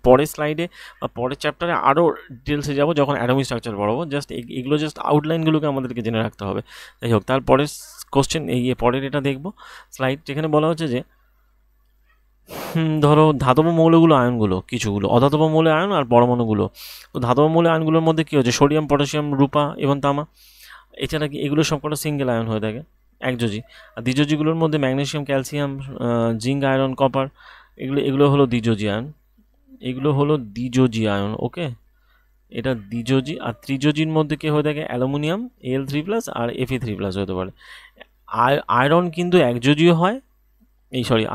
পরের স্লাইডে বা পরের চ্যাপ্টারে আরও ডিটেলসে যাবো যখন অ্যাটমিক স্ট্রাকচার পড়াবো। জাস্ট এগুলো জাস্ট আউটলাইনগুলোকে আমাদেরকে জেনে রাখতে হবে। যাই হোক, তারপরের কোশ্চেন পরের এটা দেখবো স্লাইড, যেখানে বলা হচ্ছে যে ধরো ধাতব মৌলগুলো আয়নগুলো কিছুগুলো, অধাতব মৌলের আয়ন আর পরমাণুগুলো। তো ধাতব মৌলের আয়নগুলোর মধ্যে কী হচ্ছে, সোডিয়াম, পটাশিয়াম, রূপা এবং তামা। এছাড়া কি এগুলো সবকটা সিঙ্গেল আয়ন হয়ে থাকে, একযোজি। আর দ্বিযোজিগুলোর মধ্যে magnesium, calcium, zinc, iron, copper, এগুলো হলো দ্বিযোজি আয়ন। এগুলো হলো দ্বিযোজি আয়ন, ওকে। এটা দ্বিযোজি। আর ত্রিযোজির মধ্যে কে হয়ে থাকে, অ্যালুমিনিয়াম, Al3+ আর Fe3+ হতে পারে। আয়রন কিন্তু একযোজীয় হয়,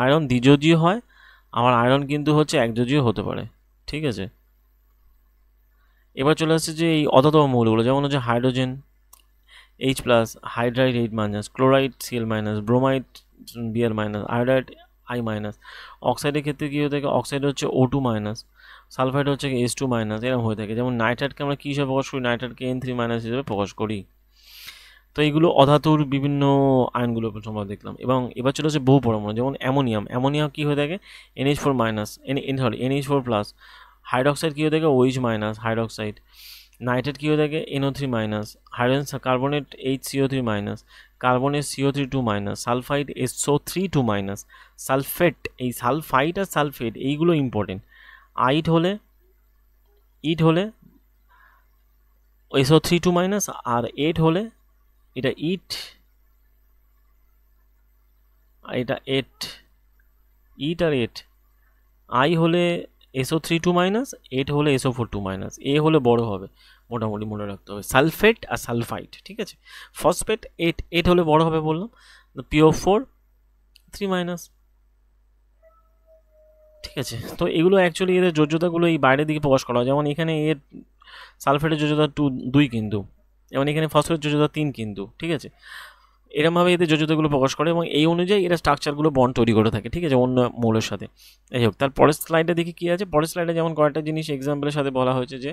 আয়রন দ্বিযোজীয় হয়, আমার আয়রন কিন্তু হচ্ছে একযোজীয় হতে পারে, ঠিক আছে। এবার চলে আসছে যে এই অধাতব মৌলগুলো, যেমন হচ্ছে hydrogen H+, hydride H-, chloride Cl-, bromide Br-, iodide I-। অক্সাইডের ক্ষেত্রে কী হয়ে থাকে, অক্সাইড হচ্ছে O2-, সালফাইড হচ্ছে H2-, এরকম হয়ে থাকে। যেমন নাইট্রাইটকে আমরা কী হিসেবে প্রকাশ করি, নাইট্রাইটকে N3- হিসেবে প্রকাশ করি। তো এইগুলো অধাতুর বিভিন্ন আয়নগুলো আমরা দেখলাম। এবং এবার চলে আসছে বহু পরমাণু, যেমন অ্যামোনিয়া কী হয়ে থাকে, NH4+, হাইড্রক্সাইড কী হয়ে থাকে, OH-, হাইড্রক্সাইড। নাইট্রেট কী হয়ে থাকে, NO3-, হাইড্রোজেন কার্বনেট HCO3-, কার্বনের CO3-2-, সালফাইড SO3-2-, সালফেট, এই সালফাইড আর সালফেট এইগুলো ইম্পর্টেন্ট। ইট হলে SO3-2-, আর এট হলে এটা ইট আর এট। আই হলে SO3-2-, এট হলে SO4-2-, এ হলে বড় হবে, মোটামুটি মনে রাখতে হবে। সালফেট আর সালফাইড, ঠিক আছে। ফসফেট এট হলে বড় হবে বললাম, PO4 3-, ঠিক আছে। তো এগুলো অ্যাকচুয়ালি এদের যোজ্যতাগুলো এই বাইরের দিকে প্রকাশ করা হয়। যেমন এখানে এর সালফেটের যোজ্যতা 2 কিন্তু, যেমন এখানে ফসফেটের যোজ্যতা 3 কিন্তু, ঠিক আছে। এরমভাবে এদের যোজ্যতাগুলো প্রকাশ করে এবং এই অনুযায়ী এরা স্ট্রাকচারগুলো বন্ড তৈরি করে থাকে, ঠিক আছে, অন্য মৌলের সাথে। যাই হোক, তার পরের স্লাইডে দেখি কী আছে। পরের স্লাইডে যেমন কয়েকটা জিনিস এক্সাম্পলের সাথে বলা হয়েছে যে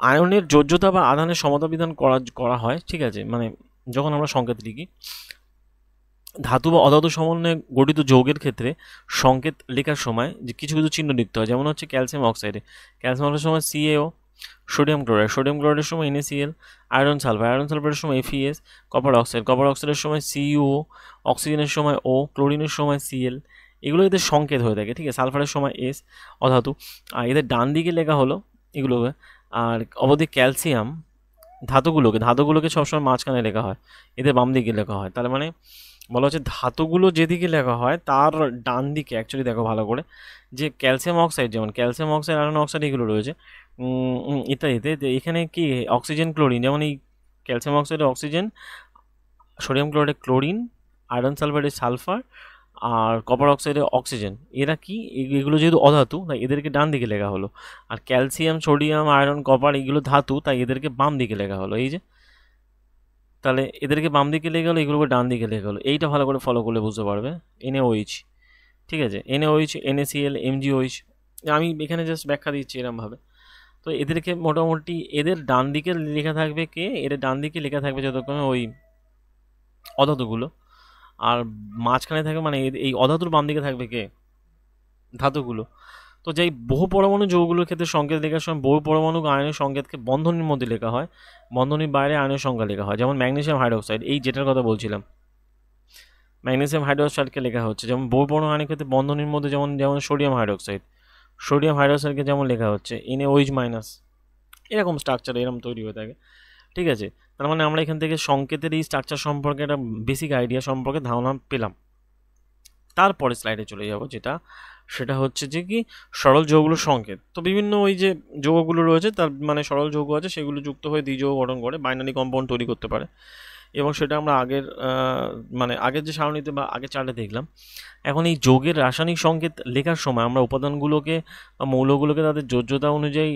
আয়নের যোজ্যতা বা আধানের সমতা বিধান করা হয়, ঠিক আছে। মানে যখন আমরা সংকেত লিখি, ধাতু বা অধাতু সমন্বয়ে গঠিত যৌগের ক্ষেত্রে সংকেত লেখার সময় যে কিছু কিছু চিহ্ন লিখতে হয়। যেমন হচ্ছে ক্যালসিয়াম অক্সাইডের সময় CaO, সোডিয়াম ক্লোরাইডের সময় NaCl, আয়রন সালফাইডের সময় FeS, কপার অক্সাইডের সময় CuO, অক্সিজেনের সময় O, ক্লোরিনের সময় Cl। এগুলো এদের সংকেত হয়ে থাকে, ঠিক আছে। সালফারের সময় S, অধাতু। আর এদের ডান দিকে লেখা হলো এগুলোকে। আর অবধি ক্যালসিয়াম ধাতুগুলোকে সবসময় মাঝখানে লেখা হয়, এদের বাম দিকে লেখা হয়। তাহলে মানে বলা হচ্ছে ধাতুগুলো যেদিকে লেখা হয় তার ডান দিকে, অ্যাকচুয়ালি দেখো ভালো করে, যে ক্যালসিয়াম অক্সাইড, যেমন ক্যালসিয়াম অক্সাইড, আয়রন অক্সাইড এগুলো রয়েছে ইত্যাদিতে। এখানে কি অক্সিজেন ক্লোরিন, যেমন এই ক্যালসিয়াম অক্সাইডে অক্সিজেন, সোডিয়াম ক্লোরাইডে ক্লোরিন, আয়রন সালফাইডে সালফার, আর কপার অক্সাইডে অক্সিজেন। এরা কি, এগুলো যেহেতু অধাতু তাই এদেরকে ডান দিকে লেখা হলো। আর ক্যালসিয়াম, সোডিয়াম, আয়রন, কপার এগুলো ধাতু, তাই এদেরকে বাম দিকে লেখা হলো। এই যে, তাহলে এদেরকে বাম দিকে লেখা হলো, এগুলোকে ডান দিকে লেখা হলো। এইটা ভালো করে ফলো করলে বুঝতে পারবে। NaOH, ঠিক আছে, NaOH, NaCl, MgOH। আমি এখানে জাস্ট ব্যাখ্যা দিচ্ছি এরমভাবে। তো এদেরকে মোটামুটি এদের ডান দিকে লেখা থাকবে কে, এদের ডান দিকে লেখা থাকবে যতক্ষণ ওই অধাতুগুলো, আর মাঝখানে থাকবে মানে এই অধাতুর বাম দিকে থাকবে কে, ধাতুগুলো। তো যেই বহু পরমাণু যৌগগুলোর ক্ষেত্রে সংকেত লেখার সময় বহু পরমাণু আয়নের সংকেতকে বন্ধনীর মধ্যে লেখা হয়, বন্ধনীর বাইরে আয়নের সংখ্যা লেখা হয়। যেমন ম্যাগনেসিয়াম হাইড্রোক্সাইড, এই যেটার কথা বলছিলাম, ম্যাগনেসিয়াম হাইড্রোক্সাইডকে লেখা হচ্ছে যেমন বহু পরমাণু আয়নের ক্ষেত্রে বন্ধনীর মধ্যে, যেমন সোডিয়াম হাইড্রোক্সাইডকে যেমন লেখা হচ্ছে NaOH-। এরকম স্ট্রাকচার এরকম তৈরি হয়ে থাকে, ঠিক আছে। তার মানে আমরা এখান থেকে সংকেতের এই স্ট্রাকচার সম্পর্কে একটা বেসিক আইডিয়া সম্পর্কে ধারণা পেলাম। তারপরে স্লাইডে চলে যাব, সেটা হচ্ছে যে কি সরল যৌগগুলোর সংকেত। তো বিভিন্ন ওই যে যৌগগুলো রয়েছে তার মানে সরল যৌগ আছে, সেগুলো যুক্ত হয়ে দ্বিযৌগ গঠন করে বাইনারি কম্পাউন্ড তৈরি করতে পারে। এবং সেটা আমরা আগের যে সারণীতে বা আগের চার্টে দেখলাম। এখন এই যৌগের রাসায়নিক সংকেত লেখার সময় আমরা উপাদানগুলোকে বা মৌলগুলোকে তাদের যোজ্যতা অনুযায়ী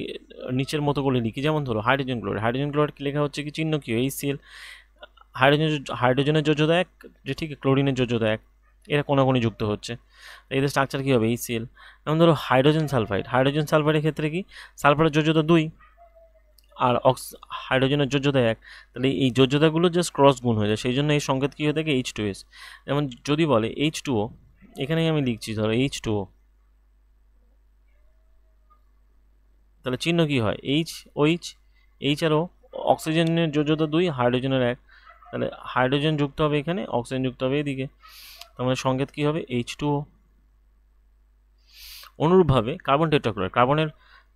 নিচের মতো করে লিখি। যেমন ধরো হাইড্রোজেন ক্লোরাইড লেখা হচ্ছে কি চিহ্ন কি HCl, হাইড্রোজেনের যোজ্যতা 1, যে ঠিক ক্লোরিনের যোজ্যতা 1। এরা কোনাকুনি যুক্ত হচ্ছে, এদের স্ট্রাকচার কী হবে HCl। যেমন ধরো হাইড্রোজেন সালফাইডের ক্ষেত্রে কি সালফারের যোজ্যতা 2 আর হাইড্রোজেনের যোজ্যতা 1, তাহলে এই যোজ্যতাগুলো জাস্ট ক্রস গুণ হয়ে যায়, সেই জন্য এই সংকেত কী হয়ে থাকে H2S। যেমন যদি বলে H2O, এখানেই আমি লিখছি ধরো H2O, তাহলে চিহ্ন কী হয় H আর O, অক্সিজেনের যোজ্যতা 2, হাইড্রোজেনের 1, তাহলে হাইড্রোজেন যুক্ত হবে এখানে, অক্সিজেন যুক্ত হবে এদিকে, তার মানে সংকেত কী হবে H2O। অনুরূপভাবে কার্বন টেট্রাক্লোরাইড,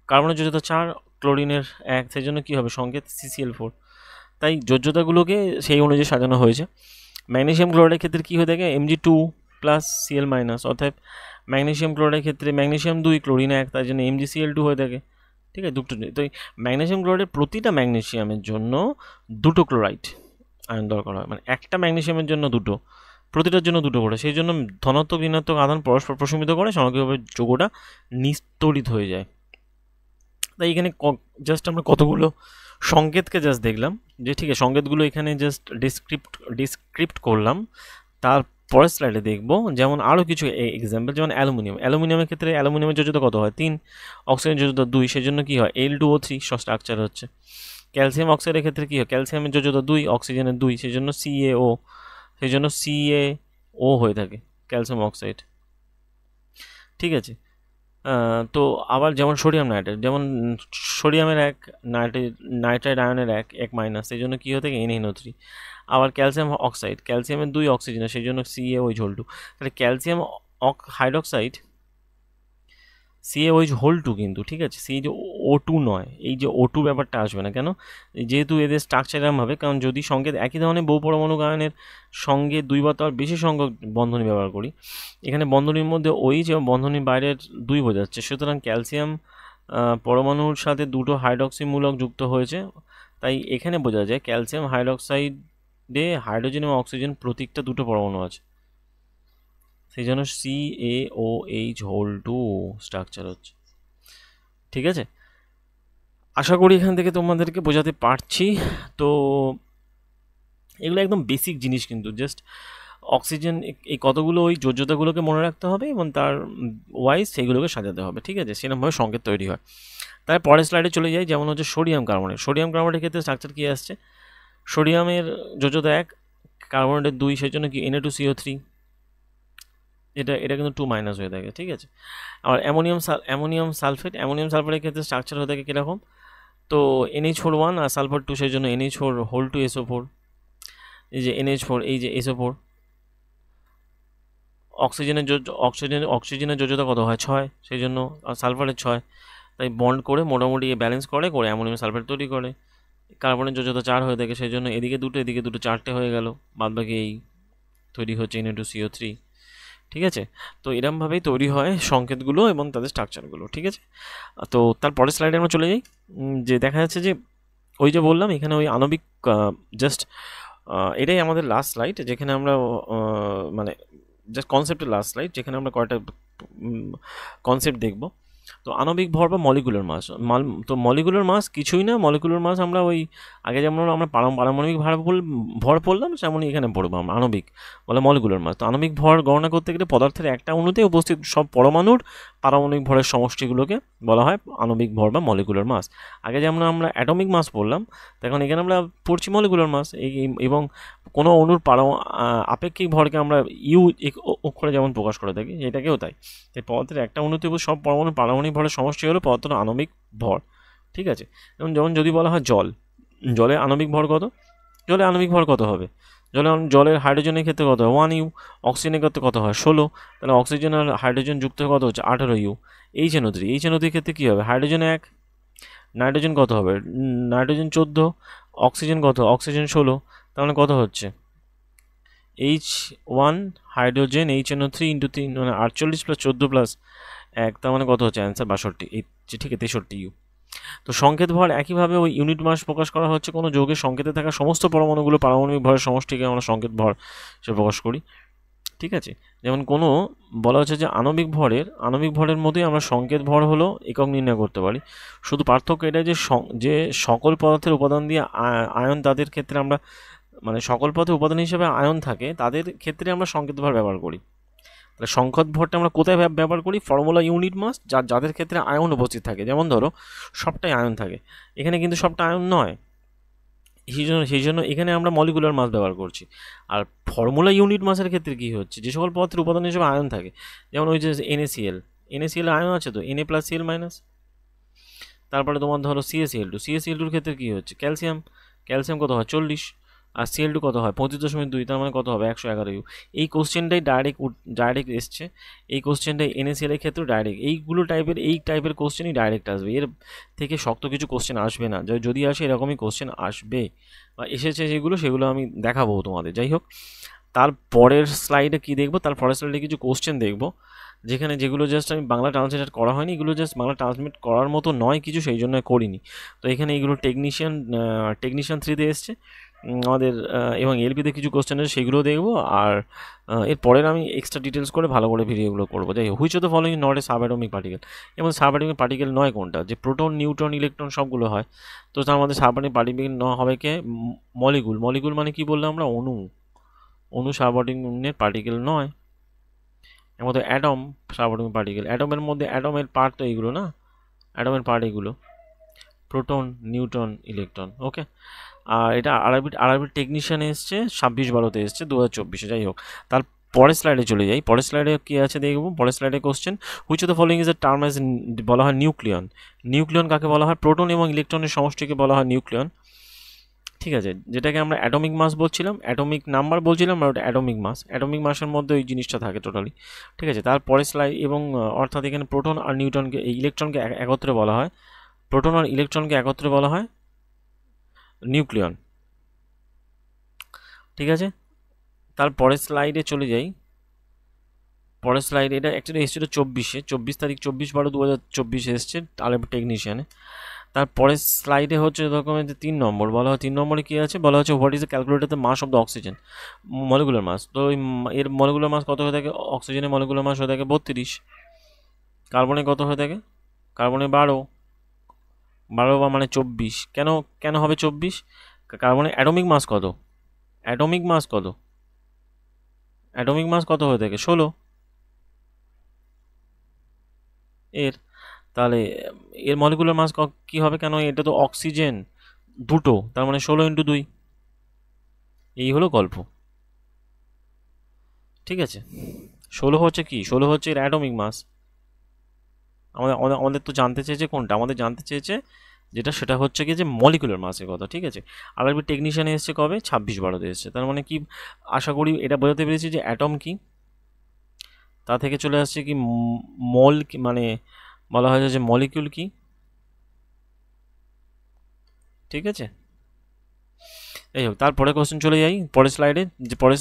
কার্বনের যোজ্যতা 4, ক্লোরিনের 1, সেই জন্য কী হবে সংকেত CCl4। তাই যোজ্যতাগুলোকে সেই অনুযায়ী সাজানো হয়েছে। ম্যাগনেসিয়াম ক্লোরাইডের ক্ষেত্রে কী হয়ে থাকে Mg2 প্লাস Cl মাইনাস, অর্থাৎ ম্যাগনেসিয়াম ক্লোরাইডের ক্ষেত্রে ম্যাগনেসিয়াম 2, ক্লোরিন 1, তাই জন্য MgCl2 হয়ে থাকে। ঠিক আছে, দুটো। তো এই ম্যাগনেসিয়াম ক্লোরাইডের প্রতিটা ম্যাগনেসিয়ামের জন্য দুটো ক্লোরাইড আয়ন দরকার হয়, মানে একটা ম্যাগনেসিয়ামের জন্য দুটো, প্রতিটার জন্য দুটো করে, সেই জন্য ধনাত্মক ঋণাত্মক আধান পরস্পর প্রশমিত করে সামগ্রিকভাবে যৌগটা নিস্তড়িত হয়ে যায়। তাই এখানে জাস্ট আমরা কতগুলো সংকেতকে জাস্ট দেখলাম যে ঠিক আছে, সংকেতগুলো এখানে জাস্ট ডিসক্রিপ্ট করলাম। তারপরের স্লাইডে দেখব যেমন আরও কিছু এক্সাম্পল, যেমন অ্যালুমিনিয়ামের ক্ষেত্রে অ্যালুমিনিয়ামের যোজ্যতা কত হয় 3, অক্সিজেনের যোজ্যতা 2, সেই জন্য কী হয় Al2O3 স্ট্রাকচার হচ্ছে। ক্যালসিয়াম অক্সাইডের ক্ষেত্রে কী হয় ক্যালসিয়ামের যোজ্যতা 2, অক্সিজেনের 2, সেই জন্য CaO, সেই জন্য CaO হয়ে থাকে ক্যালসিয়াম অক্সাইড। ঠিক আছে, তো আবার যেমন সোডিয়াম নাইট্রেট, যেমন সোডিয়ামের 1, নাইট্রাইড আয়নের 1 মাইনাস, সেই জন্য কী হয়ে থাকে NaNO3। আবার ক্যালসিয়াম অক্সাইড, ক্যালসিয়ামের 2 অক্সিজেনের, সেই জন্য CaOH2। তাহলে ক্যালসিয়াম হাইড্রক্সাইড CaOH2 কিন্তু, ঠিক আছে, সেই যে O2 নয়, এই যে O2 ব্যাপারটা আসবে না কেন, যেহেতু এদের স্ট্রাকচার এরমভাবে, কারণ যদি সংকেত একই ধরনের বহু পরমাণু আয়নের সঙ্গে 2 বা তার বেশি সংখ্যক বন্ধনী ব্যবহার করি, এখানে বন্ধনীর মধ্যে OH এবং বন্ধনীর বাইরের 2 বোঝাচ্ছে, সুতরাং ক্যালসিয়াম পরমাণুর সাথে দুটো হাইড্রক্সি মূলক যুক্ত হয়েছে, তাই এখানে বোঝা যায় ক্যালসিয়াম হাইড্রক্সাইডে হাইড্রোজেন এবং অক্সিজেন প্রতীকটা দুটো পরমাণু আছে, সেই জন্য CaOH2 স্ট্রাকচার হচ্ছে। ঠিক আছে, আশা করি এখান থেকে তোমাদেরকে বোঝাতে পারছি। তো এগুলো একদম বেসিক জিনিস, কিন্তু জাস্ট অক্সিজেন এই কতগুলো ওই যোজ্যতাগুলোকে মনে রাখতে হবে এবং তার ওয়াইজ সেইগুলোকে সাজাতে হবে। ঠিক আছে, সেরকমভাবে সংকেত তৈরি হয়। তার পরের স্লাইডে চলে যাই, যেমন হচ্ছে সোডিয়াম কার্বনেটের ক্ষেত্রে স্ট্রাকচার কী আসছে, সোডিয়ামের যোজ্যতা 1, কার্বনেটের 2, সেই জন্য কি Na2CO3, এটা কিন্তু 2 মাইনাস হয়ে থাকে। ঠিক আছে, আবার অ্যামোনিয়াম সালফেটের ক্ষেত্রে স্ট্রাকচার হয়ে থাকে কীরকম, তো NH4 1 আর সালফার 2, সেই জন্য NH4(2)SO4, এই যে NH4, এই যে SO4। অক্সিজেনের যোজ্যতা কত হয় 6, সেই জন্য সালফারের 6, তাই বন্ড করে মোটামুটি ব্যালেন্স করে অ্যামোনিয়াম সালফেট তৈরি করে। কার্বনের যোজ্যতা 4 হয়ে থাকে, সেই জন্য এদিকে দুটো 4টে হয়ে গেল, বাদবাকি এই তৈরি হচ্ছে Na2CO3। ঠিক আছে, তো এরমভাবেই তৈরি হয় সংকেতগুলো এবং তাদের স্ট্রাকচারগুলো। ঠিক আছে, তো তারপরের স্লাইডে আমরা চলে যাই, যে দেখা যাচ্ছে যে ওই যে বললাম এখানে ওই আণবিক জাস্ট এটাই আমাদের লাস্ট স্লাইড, যেখানে আমরা মানে জাস্ট কনসেপ্টের লাস্ট স্লাইড, যেখানে আমরা কয়টা কনসেপ্ট দেখব। তো আণবিক ভর বা মলিকুলার মাস, তো মলিকুলার মাস কিছুই না, মলিকুলার মাস আমরা ওই আগে যেমন আমরা পারমাণবিক ভর পড়লাম, তেমনই এখানে পড়বো আমরা আণবিক বলে মলিকুলার মাস। তো আণবিক ভর গণনা করতে গেলে পদার্থের একটা অণুতে উপস্থিত সব পরমাণুর পারমাণবিক ভরের সমষ্টিগুলোকে বলা হয় আণবিক ভর বা মলিকুলার মাস। আগে যেমন আমরা অ্যাটমিক মাস পড়লাম, তখন এখানে আমরা পড়ছি মলিকুলার মাস। এবং কোনো অণুর আপেক্ষিক ভরকে আমরা ইউ অক্ষরে যেমন প্রকাশ করে থাকি, এটাকেও তাই। এই পদার্থের একটা অণুতে সব পরমাণু পারমাণবিক ভরের সমষ্টি হলো পদার্থের আণবিক ভর। ঠিক আছে, যেমন যদি বলা হয় জলের আণবিক ভর কত, হবে জলের হাইড্রোজেনের ক্ষেত্রে কত হয় 1U, অক্সিজেনের ক্ষেত্রে কত হয় 16, তাহলে অক্সিজেন আর হাইড্রোজেন যুক্ত কত হচ্ছে 18U। HNO3 ক্ষেত্রে কী হবে হাইড্রোজেন 1, নাইট্রোজেন কত হবে নাইট্রোজেন 14, অক্সিজেন কত অক্সিজেন 16, তাহলে কত হচ্ছে H1 হাইড্রোজেন HNO3 × 3 মানে 48 + 14 + 1, তার মানে কত হচ্ছে অ্যান্সার 62, ঠিক আছে 63U। তো সংকেত ভর একইভাবে ওই ইউনিট মাস প্রকাশ করা হচ্ছে কোনো যৌগের সংকেতে থাকা সমস্ত পরমাণুগুলো পারমাণবিক ভরের সমষ্টিকে আমরা সংকেত ভর সে প্রকাশ করি। ঠিক আছে, যেমন কোনো বলা হচ্ছে যে আণবিক ভরের মধ্যেই আমরা সংকেত ভর হলো একক নির্ণয় করতে পারি। শুধু পার্থক্য এটা যে সকল পদার্থের উপাদান দিয়ে আয়ন, তাদের ক্ষেত্রে আমরা মানে সকল পদার্থে উপাদান হিসেবে আয়ন থাকে, তাদের ক্ষেত্রে আমরা সংকেত ভর ব্যবহার করি। তাহলে সংখ্যক ভরটা আমরা কোথায় ব্যবহার করি? ফর্মুলা ইউনিট মাস, যাদের ক্ষেত্রে আয়ন উপস্থিত থাকে। যেমন ধরো সবটাই আয়ন থাকে, এখানে কিন্তু সবটা আয়ন নয়, সেই জন্য এখানে আমরা মলিকুলার মাস ব্যবহার করছি। আর ফর্মুলা ইউনিট মাসের ক্ষেত্রে কী হচ্ছে, যে সকল পদার্থের উপাদান হিসেবে আয়ন থাকে, যেমন ওই যে NaCl আয়ন আছে তো, Na+Cl-। তারপরে তোমার ধরো CaCl2 ক্ষেত্রে কী হচ্ছে, ক্যালসিয়াম কত হয় 40, আর Cl2 কত হয় 35.2, তার মানে কত হবে 111 U। এই কোশ্চেনটাই ডাইরেক্ট এসছে, এই কোশ্চেনটাই NaCl এর ক্ষেত্রে ডাইরেক্ট এই টাইপের কোশ্চেনই ডাইরেক্ট আসবে, এর থেকে শক্ত কিছু কোশ্চেন আসবে না। যদি আসে এরকমই কোশ্চেন আসবে বা এসেছে সেগুলো আমি দেখাবো তোমাদের। যাই হোক, তার পরের স্লাইডে কি দেখবো, তার পরের স্লাইডে কিছু কোশ্চেন দেখবো, যেগুলো জাস্ট আমি বাংলা ট্রান্সলেট করা হয়নি, এগুলো জাস্ট বাংলা ট্রান্সলেট করার মতো নয় কিছু, সেই জন্য করিনি। তো এখানে এগুলো টেকনিশিয়ান 3-তে এসছে আমাদের, এবং এলপিতে কিছু কোশ্চেন আছে সেগুলো দেখবো। আর এর পরের আমি এক্সট্রা ডিটেলস করে ভালো করে ভিডিওগুলো করবো। যাই হোক, which of the following not a subatomic particle, এবং সাবঅ্যাটমিক পার্টিকেল নয় কোনটা, যে প্রোটন, নিউট্রন, ইলেকট্রন সবগুলো হয়। তো তার মধ্যে সাবঅ্যাটমিক পার্টিকেল হবে কে, মলিকুল মানে কি বললাম আমরা, অণু সাবঅ্যাটমিক পার্টিকেল নয়। এর মধ্যে অ্যাটম সাবঅ্যাটমিক পার্টিকেল, অ্যাটমের মধ্যে অ্যাটমের পার্ট তো এইগুলো না, অ্যাটমের পার্ট এগুলো, প্রোটন, নিউট্রন, ইলেকট্রন। ওকে, আর এটা আরবির টেকনিশিয়ান এসছে 26/12-তে এসছে 2024-এ। যাই হোক, তার পরের স্লাইডে চলে যাই। পরের স্লাইডে কী আছে দেখবো। পরের স্লাইডে question, which of the following is a term as, বলা হয় নিউক্লিয়ন কাকে বলা হয়, প্রোটন এবং ইলেকট্রনের সমষ্টিকে বলা হয় নিউক্লিয়ন। ঠিক আছে, যেটাকে আমরা অ্যাটমিক মাস বলছিলাম, অ্যাটমিক নাম্বার বলছিলাম, আর ওটা অ্যাটমিক মাসের মধ্যে ওই জিনিসটা থাকে টোটালি। ঠিক আছে, তারপরে স্লাইড, এবং অর্থাৎ এখানে প্রোটন আর নিউট্রনকে, ইলেকট্রনকে একত্রে বলা হয়, প্রোটন আর ইলেকট্রনকে একত্রে বলা হয় নিউক্লিয়ন। ঠিক আছে, তার পরের স্লাইডে চলে যাই। পরের স্লাইড, এটা অ্যাকচুয়ালি এসেছিল 24 তারিখ 24/12/2024 এসছে আরবি টেকনিশিয়ানে। তারপরের স্লাইডে হচ্ছে ডকুমেন্টে 3 নম্বর, বলা হয় 3 নম্বরে কী আছে, বলা হচ্ছে what is the calculated the mass of the oxygen, molecular mass. তো এর মলিকুলার মাস কত হয়ে থাকে, অক্সিজেনের মলিকুলার মাস হয়ে থাকে 32, কার্বনে কত হয়ে থাকে, কার্বনে 12 বা মানে 24। কেন হবে 24, কার্বনে অ্যাটমিক মাস কত, অ্যাটমিক মাস কত হয়ে থাকে 16 এর। তাহলে এর মলিকুলার মাস কী হবে, কেন এটা তো অক্সিজেন দুটো, তার মানে 16x2। এই হলো গল্প। ঠিক আছে, 16 হচ্ছে কি, 16 হচ্ছে এর অ্যাটমিক মাস। আমাদের তো জানতে চেয়েছে কোনটা, আমাদের জানতে চেয়েছে সেটা হচ্ছে কি যে মলিকুলার মাসের কথা। ঠিক আছে, আরবি টেকনিশিয়ান এসছে কবে, 26/12-তে এসছে। তার মানে কি, আশা করি এটা বোঝাতে পেরেছি যে অ্যাটম কি, তা থেকে চলে আসছে কি মানে বলা হয় যে মলিকিউল কি। ঠিক আছে, এই হোক, তারপরে কোশ্চেন চলে যাই পরের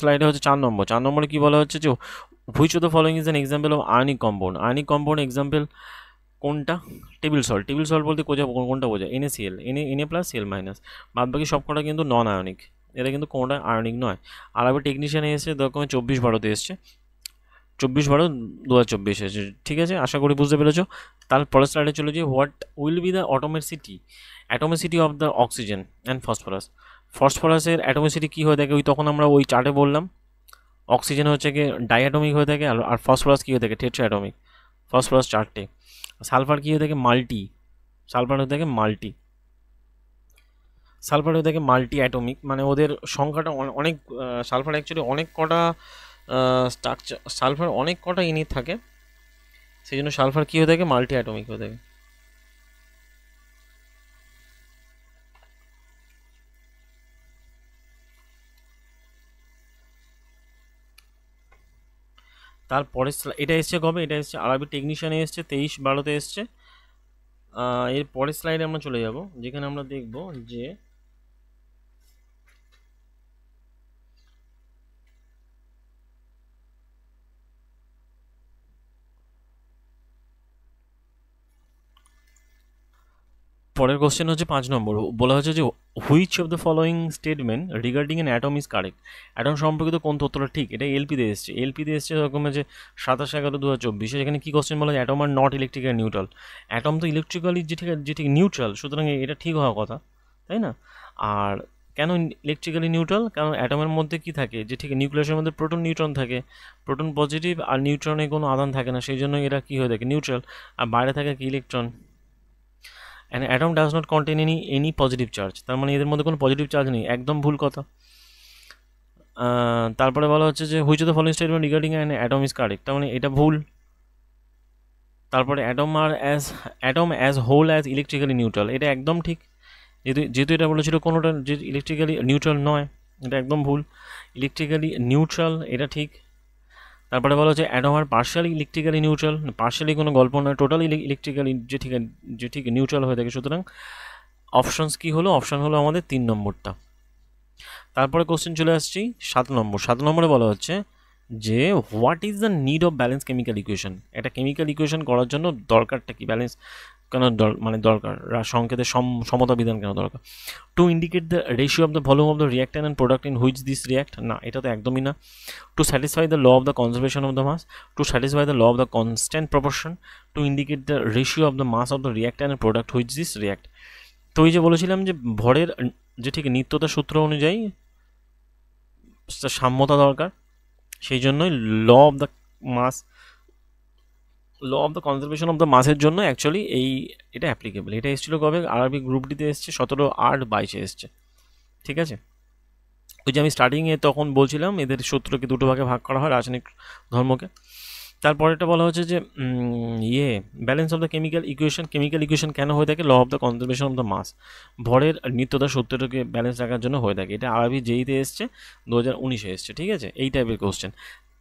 স্লাইডে হচ্ছে 4 নম্বরে কি বলা হচ্ছে যে which of the following is an example of ionic compound example কোনটা, টেবিল সল্ট বলতে কোনটা বোঝায়, NaCl, Na+Cl-, বাদ বাকি সব কটা কিন্তু নন আয়নিক, এরা কিন্তু কোনটা আয়নিক নয়। আরবি টেকনিশিয়ানে এসে ডকুমেন্ট 24/12-তে এসছে, 24/12/2024 এসেছে। ঠিক আছে, আশা করি বুঝতে পেরেছো। তারপরের স্লাইডে চলে যাই, what will be the atomicity of the oxygen and ফসফরাসের অ্যাটমিসিটি কী হয়ে থাকে, তখন আমরা ওই চার্টে বললাম, অক্সিজেন হচ্ছে কি ডাইঅ্যাটমিক হয়ে থাকে, আর ফসফরাস কী হয়ে থাকে টেট্রা অ্যাটমিক, ফসফরাস চারটে। সালফার কী হয়ে থাকে সালফার হয়ে থাকে মাল্টি অ্যাটমিক, মানে ওদের সংখ্যাটা অনেক, সালফার অ্যাকচুয়ালি অনেক কটা স্ট্রাকচার, সালফার অনেক কটা ইউনিট থাকে, সেই জন্য সালফার কী হয়ে থাকে, মাল্টি অ্যাটমিক হয়ে থাকে। তারপরে এটা এসছে কবে, এটা এসছে আরবি টেকনিশিয়ানে এসছে 23/12-তে এসছে। এর পরের স্লাইডে আমরা চলে যাব, যেখানে আমরা দেখব যে পরের কোশ্চেন হচ্ছে 5 নম্বর, বলা হচ্ছে যে which of the following statement regarding an atom is correct, atom সম্পর্কিত কোন তথ্যটা ঠিক। এটা এলপিতে এসছে এরকম যে 27/11/2024, এখানে কি কোশ্চেন বলা, atom are not electrical neutral, atom তো ইলেকট্রিক্যালি যে ঠিক নিউট্রাল, সুতরাং এটা ঠিক হওয়ার কথা, তাই না। আর কেন ইলেকট্রিক্যালি নিউট্রাল? কারণ অ্যাটমের মধ্যে কি থাকে, যে ঠিক নিউক্লিয়াসের মধ্যে প্রোটন নিউট্রন থাকে, প্রোটন পজিটিভ আর নিউট্রনে কোনো আদান থাকে না, সেই জন্য এরা কী হয়ে থাকে, নিউট্রাল। আর বাইরে থাকে কি, electron. And atom does not contain any positive charge, তার মানে এদের মধ্যে কোনো পজিটিভ চার্জ নেই, একদম ভুল কথা। তারপরে বলা হচ্ছে যে which of the following statement regarding an atom is correct, তার মানে এটা ভুল। তারপরে atom as whole as electrically neutral, এটা একদম ঠিক, যেহেতু এটা বলেছিল কোনোটা যে ইলেকট্রিক্যালি নিউট্রাল নয়, এটা একদম ভুল। ইলেকট্রিক্যালি নিউট্রাল এটা ঠিক। তারপরে বলা হচ্ছে অ্যাটম আর পার্শিয়ালি ইলেকট্রিক্যালি নিউট্রাল, পার্শিয়ালি কোনো গল্প নয়, টোটালি ইলেকট্রিক্যালি যে ঠিক নিউট্রাল হয়ে থাকে। সুতরাং অপশনস কি হলো, অপশন হলো আমাদের 3 নম্বরটা। তারপরে কোশ্চেন চলে আসছি 7 নম্বর। 7 নম্বরে বলা হচ্ছে যে what is the need of balance chemical equation, একটা কেমিক্যাল ইকুয়েশন করার জন্য দরকারটা কি, ব্যালেন্স কেন মানে দরকার, সংকেতের সমতা বিধান কেন দরকার? To indicate the ratio of the volume of the reactant and product in which this react, না এটা তো একদমই না। To satisfy the law of the conservation of the mass, to satisfy the law of the constant proportion, to indicate the ratio of the mass of the reactant and product which this react. তো এই যে বলেছিলাম যে ভরের যে ঠিক নিত্যতা সূত্র অনুযায়ী সাম্যতা দরকার, সেই জন্যই law of the mass, law of the conservation of the মাসের জন্য অ্যাকচুয়ালি এটা অ্যাপ্লিকেবল। এটা এসেছিলো কবে, আরবি গ্রুপ ডিতে এসছে 17/8/22 এসছে, ঠিক আছে। ওই যে আমি স্টার্টিংয়ে তখন বলছিলাম এদের সূত্রকে দুটো ভাগে ভাগ করা হয়, রাসায়নিক ধর্মকে। তারপরেটা বলা হচ্ছে যে balance of the chemical equation কেন হয়ে থাকে, law of the conservation of the mass, ভরের নিত্যতা সূত্রটাকে ব্যালেন্স রাখার জন্য হয়ে থাকে। এটা আরবি যেইতে এসছে 2019-এ এসছে, ঠিক আছে, এই টাইপের কোশ্চেন।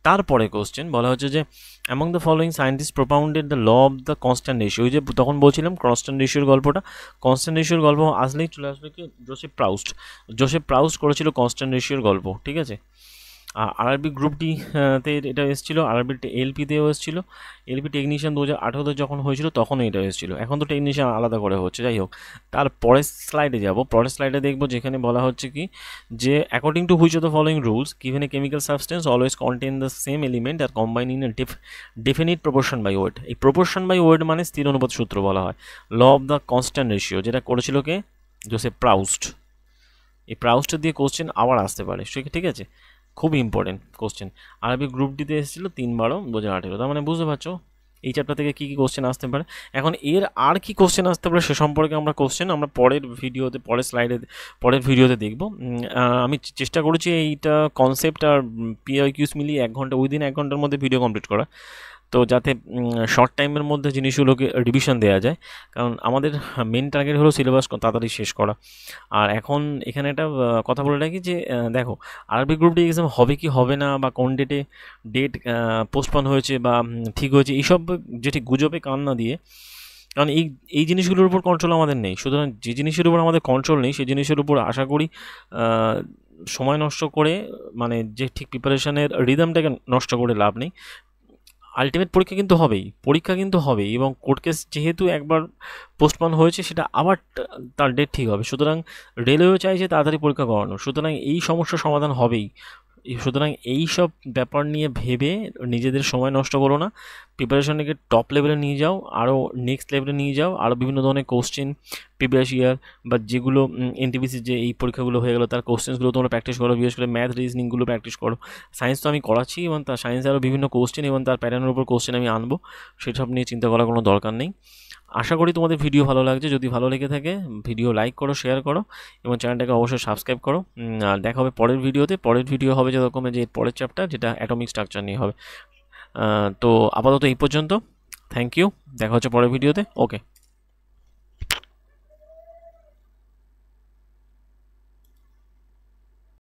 তারপরে কোশ্চেন বলা হচ্ছে যে among the following scientist propounded the law of the constant ratio, ওই যে তখন বলছিলাম কনস্ট্যান্ট রেশিওর গল্পটা, কনস্ট্যান্ট রেশিওর গল্প আসলেই চলে আসবে কি, জোসেফ প্রাউস্ট করেছিল কনস্ট্যান্ট রেশিওর গল্প, ঠিক আছে। আরবি গ্রুপ ডি তে এটা এসেছিলো, আরবি এলপিতেও এসেছিলো, এলপি টেকনিশিয়ান 2018-তে যখন হয়েছিল তখন এটা এসেছিলো, এখন তো টেকনিশিয়ান আলাদা করে হচ্ছে। যাই হোক, তার পরের স্লাইডে যাব, পরের স্লাইডে দেখবো যেখানে বলা হচ্ছে কি যে according to which of the following rules given a chemical substance always contain the same element are combine in a definite proportion by weight. এই প্রপোর্শন বাই ওয়েট মানে স্থির অনুপাত সূত্র বলা হয়, law of the constant ratio, যেটা করেছিল কে, জোসেফ প্রাউস্ট। এই প্রাউস্ট দিয়ে কোশ্চেন আবার আসতে পারে, ঠিক আছে, খুব ইম্পর্টেন্ট কোশ্চেন। আরবি গ্রুপ ডিতে এসেছিলো 3/12/2018, তার মানে বুঝতে পারছো এই চ্যাপ্টার থেকে কী কী কোশ্চেন আসতে পারে। এখন এর আর কি কোশ্চেন আসতে পারে সে সম্পর্কে আমরা পরের ভিডিওতে, পরের ভিডিওতে দেখব। আমি চেষ্টা করেছি এইটা কনসেপ্ট আর PIQs মিলিয়ে 1 ঘন্টা, উইদিন 1 ঘন্টার মধ্যে ভিডিও কমপ্লিট করা, তো যাতে শর্ট টাইমের মধ্যে জিনিসগুলোকে রিভিশন দেওয়া যায়, কারণ আমাদের মেন টার্গেট হলো সিলেবাস তাড়াতাড়ি শেষ করা। আর এখন এখানে একটা কথা বলে রাখি যে দেখো, আরবি গ্রুপ ডি এক্সাম হবে কি হবে না, বা কোন ডেট পোস্টপন হয়েছে বা ঠিক হয়েছে, এইসব যেটি গুজবে কান না দিয়ে, কারণ এই জিনিসগুলোর উপর কন্ট্রোল আমাদের নেই। সুতরাং যে জিনিসের উপর আমাদের কন্ট্রোল নেই সেই জিনিসের উপর আশা করি সময় নষ্ট করে, মানে যে ঠিক প্রিপারেশনের রিদমটাকে নষ্ট করে লাভ নেই। আলটিমেট পরীক্ষা কিন্তু হবেই, এবং কোর্ট কেস যেহেতু একবার পোস্টপন হয়েছে সেটা আবার তার ডেট ঠিক হবে। সুতরাং রেলওয়ে চাইছে তাড়াতাড়ি পরীক্ষা করানো, সুতরাং এই সমস্যার সমাধান হবেই। সুতরাং এই সব ব্যাপার নিয়ে ভেবে নিজেদের সময় নষ্ট করো না, প্রিপারেশনটাকে টপ লেভেলে নিয়ে যাও, আরও নেক্সট লেভেলে নিয়ে যাও, আরও বিভিন্ন ধরনের কোশ্চেন প্রিভিয়াস ইয়ার বা যেগুলো এনটিপিসির যে এই পরীক্ষাগুলো হয়ে গেলো তার কোশ্চেন্সগুলো তোমরা প্র্যাকটিস করো, বিশেষ করে ম্যাথ রিজনিংগুলো প্র্যাকটিস করো। সায়েন্স তো আমি করাচ্ছি, এবং তার সায়েন্সে আরও বিভিন্ন কোশ্চেন এবং তার প্যাটার্নের উপর কোশ্চেন আমি আনবো, সেসব নিয়ে চিন্তা করার কোনো দরকার নেই। আশা করি তোমাদের ভিডিও ভালো লাগছে, যদি ভালো লেগে থাকে ভিডিও লাইক করো, শেয়ার করো, এবং চ্যানেলটাকে অবশ্যই সাবস্ক্রাইব করো। আর দেখা হবে পরের ভিডিওতে। পরের ভিডিও হবে যেরকম যে পরের চ্যাপ্টার, যেটা অ্যাটমিক স্ট্রাকচার নিয়ে হবে। তো আপাতত এই পর্যন্ত, থ্যাংক ইউ, দেখা হচ্ছে পরের ভিডিওতে, ওকে।